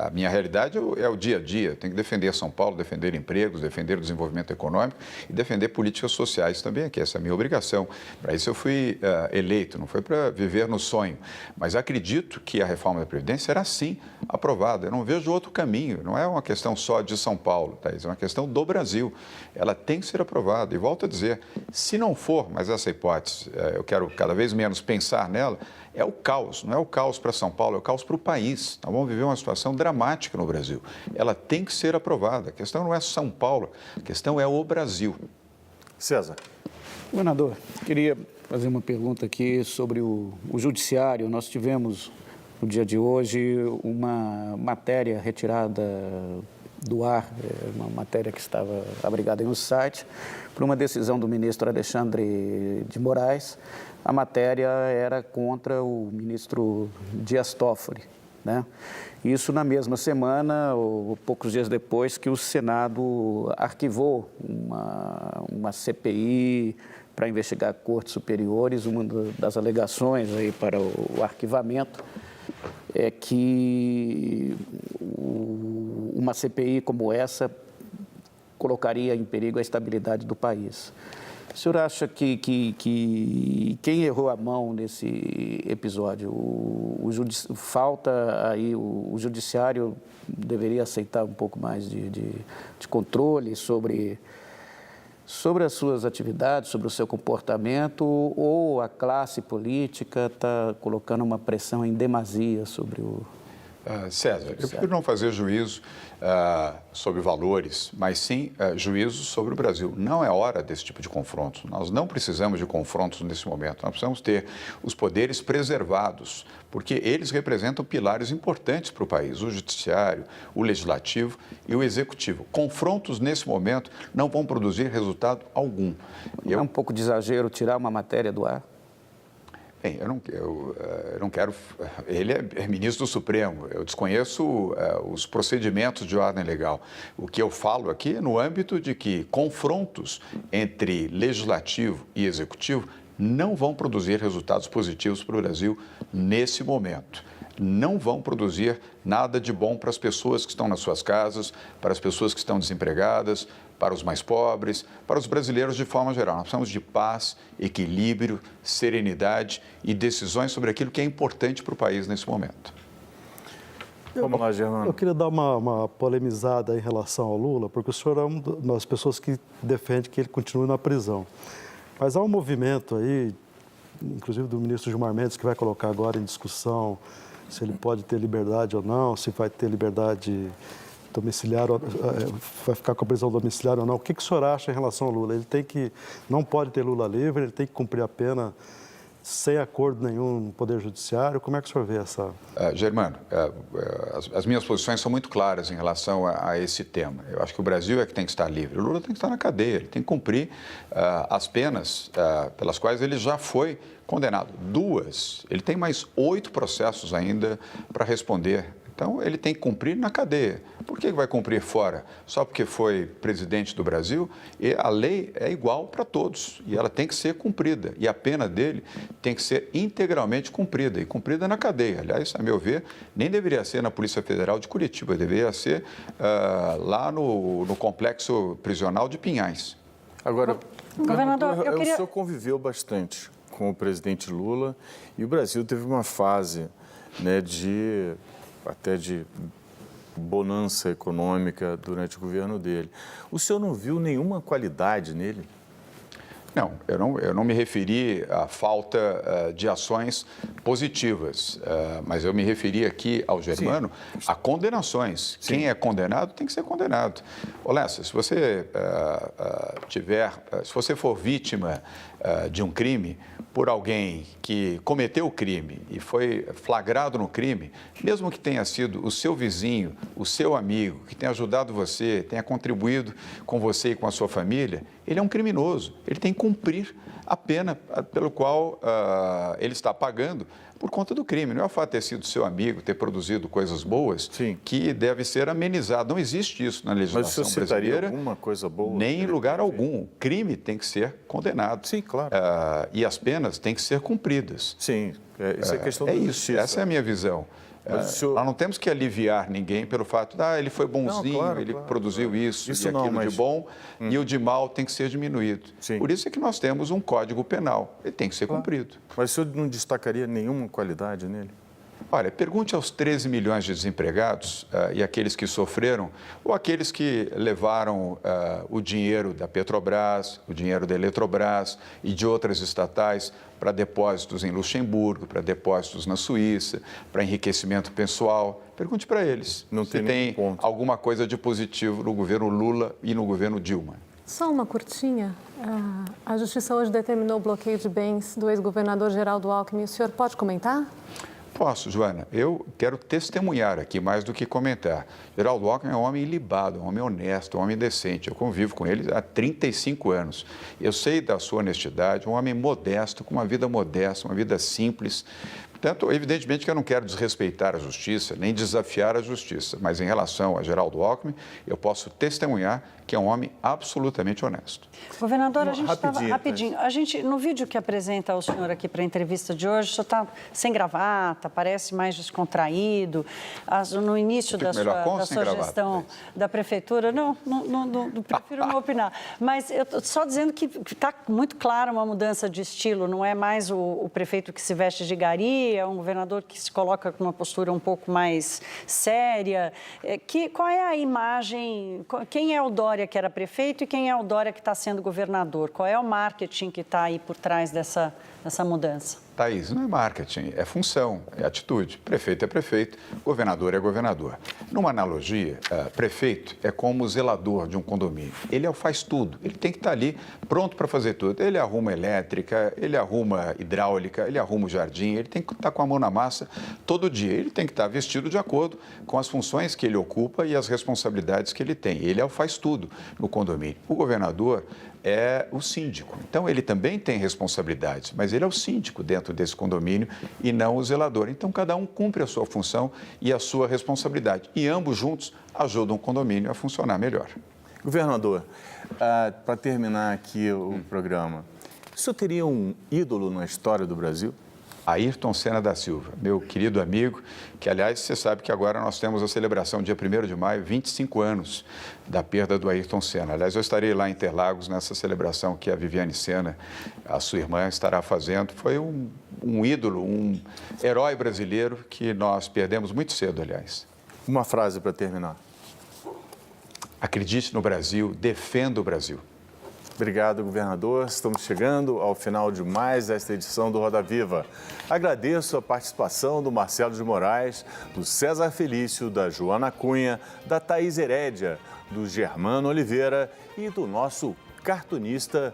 a minha realidade é o dia a dia. Eu tenho que defender São Paulo, defender empregos, defender o desenvolvimento econômico e defender políticas sociais também aqui. Essa é a minha obrigação. Para isso eu fui eleito, não foi para viver no sonho. Mas acredito que a reforma da Previdência será sim aprovada. Eu não vejo outro caminho. Não é uma questão só de São Paulo, Thaís, é uma questão do Brasil. Ela tem que ser aprovada. E volto a dizer, se não for, mas essa hipótese, eu quero cada vez menos pensar nela, é o caos. Não é o caos para São Paulo, é o caos para o país. Nós vamos viver uma situação dramática no Brasil. Ela tem que ser aprovada. A questão não é São Paulo, a questão é o Brasil. César. Governador, queria fazer uma pergunta aqui sobre o judiciário. Nós tivemos, no dia de hoje, uma matéria retirada do ar, uma matéria que estava abrigada em um site, por uma decisão do ministro Alexandre de Moraes. A matéria era contra o ministro Dias Toffoli, né? Isso na mesma semana, ou poucos dias depois, que o Senado arquivou uma CPI para investigar cortes superiores. Uma das alegações aí para o arquivamento é que uma CPI como essa colocaria em perigo a estabilidade do país. O senhor acha que quem errou a mão nesse episódio, falta aí, o judiciário deveria aceitar um pouco mais de controle sobre as suas atividades, sobre o seu comportamento, ou a classe política está colocando uma pressão em demasia sobre o... César, eu prefiro não fazer juízo sobre valores, mas sim juízo sobre o Brasil. Não é hora desse tipo de confronto. Nós não precisamos de confrontos nesse momento. Nós precisamos ter os poderes preservados, porque eles representam pilares importantes para o país, o judiciário, o legislativo e o executivo. Confrontos nesse momento não vão produzir resultado algum. É um pouco de exagero tirar uma matéria do ar? Bem, eu não quero... Ele é ministro do Supremo, eu desconheço os procedimentos de ordem legal. O que eu falo aqui é no âmbito de que confrontos entre legislativo e executivo não vão produzir resultados positivos para o Brasil nesse momento. Não vão produzir nada de bom para as pessoas que estão nas suas casas, para as pessoas que estão desempregadas, para os mais pobres, para os brasileiros de forma geral. Nós precisamos de paz, equilíbrio, serenidade e decisões sobre aquilo que é importante para o país nesse momento. Vamos lá, Germano. Eu queria dar uma polemizada em relação ao Lula, porque o senhor é uma das pessoas que defende que ele continue na prisão. Mas há um movimento aí, inclusive do ministro Gilmar Mendes, que vai colocar agora em discussão se ele pode ter liberdade ou não, se vai ter liberdade domiciliar, vai ficar com a prisão domiciliar ou não. O que o senhor acha em relação ao Lula? Ele não pode ter Lula livre, ele tem que cumprir a pena sem acordo nenhum no Poder Judiciário. Como é que o senhor vê essa... Germano, as minhas posições são muito claras em relação a esse tema. Eu acho que o Brasil é que tem que estar livre. O Lula tem que estar na cadeia, ele tem que cumprir as penas pelas quais ele já foi condenado. 2, ele tem mais 8 processos ainda para responder. Então, ele tem que cumprir na cadeia. Por que vai cumprir fora? Só porque foi presidente do Brasil? E a lei é igual para todos e ela tem que ser cumprida. E a pena dele tem que ser integralmente cumprida e cumprida na cadeia. Aliás, a meu ver, nem deveria ser na Polícia Federal de Curitiba, deveria ser lá no complexo prisional de Pinhais. Agora, governador, o senhor conviveu bastante com o presidente Lula e o Brasil teve uma fase, né, até de bonança econômica durante o governo dele. O senhor não viu nenhuma qualidade nele? Não, eu não me referi à falta de ações positivas, mas eu me referi aqui ao Germano a condenações. Sim. Quem é condenado tem que ser condenado. Ô, Lessa, se você se você for vítima de um crime por alguém que cometeu o crime e foi flagrado no crime, mesmo que tenha sido o seu vizinho, o seu amigo, que tenha ajudado você, tenha contribuído com você e com a sua família, ele é um criminoso. Ele tem que cumprir a pena pelo qual ele está pagando por conta do crime. Não é o fato de ter sido seu amigo, ter produzido coisas boas, que deve ser amenizado. Não existe isso na legislação brasileira. Alguma coisa boa? Nem em lugar algum. O crime tem que ser condenado. Sim, claro. E as penas têm que ser cumpridas. Sim, isso é questão da justiça. Essa é a minha visão. Nós não temos que aliviar ninguém pelo fato de ele foi bonzinho, ele produziu isso e aquilo de bom, e o de mal tem que ser diminuído. Sim. Por isso é que nós temos um Código Penal, ele tem que ser cumprido. Mas o senhor não destacaria nenhuma qualidade nele? Olha, pergunte aos 13 milhões de desempregados e aqueles que sofreram, ou aqueles que levaram o dinheiro da Petrobras, o dinheiro da Eletrobras e de outras estatais para depósitos em Luxemburgo, para depósitos na Suíça, para enriquecimento pessoal. Pergunte para eles se tem alguma coisa de positivo no governo Lula e no governo Dilma. Só uma curtinha. A Justiça hoje determinou o bloqueio de bens do ex-governador Geraldo Alckmin. O senhor pode comentar? Posso, Joana. Eu quero testemunhar aqui mais do que comentar. Geraldo Alckmin é um homem ilibado, um homem honesto, um homem decente. Eu convivo com ele há 35 anos. Eu sei da sua honestidade, um homem modesto, com uma vida modesta, uma vida simples. Portanto, evidentemente que eu não quero desrespeitar a justiça, nem desafiar a justiça, mas em relação a Geraldo Alckmin, eu posso testemunhar que é um homem absolutamente honesto. Governador, a gente estava rapidinho. A gente, no vídeo que apresenta o senhor aqui para a entrevista de hoje, o senhor está sem gravata, parece mais descontraído. No início da sua gestão da prefeitura, não prefiro não opinar. Mas eu estou só dizendo que está muito clara uma mudança de estilo. Não é mais o prefeito que se veste de gari, é um governador que se coloca com uma postura um pouco mais séria. Qual é a imagem? Quem é o Dória que era prefeito e quem é o Dória que está sendo governador? Qual é o marketing que está aí por trás dessa mudança? Thaís, não é marketing, é função, é atitude. Prefeito é prefeito, governador é governador. Numa analogia, prefeito é como o zelador de um condomínio. Ele faz tudo, ele tem que estar ali pronto para fazer tudo. Ele arruma elétrica, ele arruma hidráulica, ele arruma o jardim, ele tem que estar com a mão na massa todo dia. Ele tem que estar vestido de acordo com as funções que ele ocupa e as responsabilidades que ele tem. Ele faz tudo no condomínio. O governador é o síndico. Então, ele também tem responsabilidades, mas ele é o síndico dentro desse condomínio e não o zelador. Então, cada um cumpre a sua função e a sua responsabilidade. E ambos juntos ajudam o condomínio a funcionar melhor. Governador, para terminar aqui o programa, o senhor teria um ídolo na história do Brasil? Ayrton Senna da Silva, meu querido amigo, que, aliás, você sabe que agora nós temos a celebração, dia 1º de maio, 25 anos da perda do Ayrton Senna. Aliás, eu estarei lá em Interlagos nessa celebração que a Viviane Senna, a sua irmã, estará fazendo. Foi um ídolo, um herói brasileiro que nós perdemos muito cedo, aliás. Uma frase para terminar. Acredite no Brasil, defenda o Brasil. Obrigado, governador. Estamos chegando ao final de mais esta edição do Roda Viva. Agradeço a participação do Marcelo de Moraes, do César Felício, da Joana Cunha, da Thaís Herédia, do Germano Oliveira e do nosso cartunista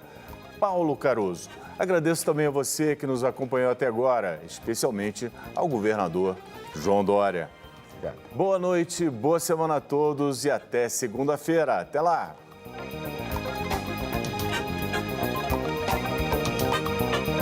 Paulo Caruso. Agradeço também a você que nos acompanhou até agora, especialmente ao governador João Dória. Boa noite, boa semana a todos e até segunda-feira. Até lá!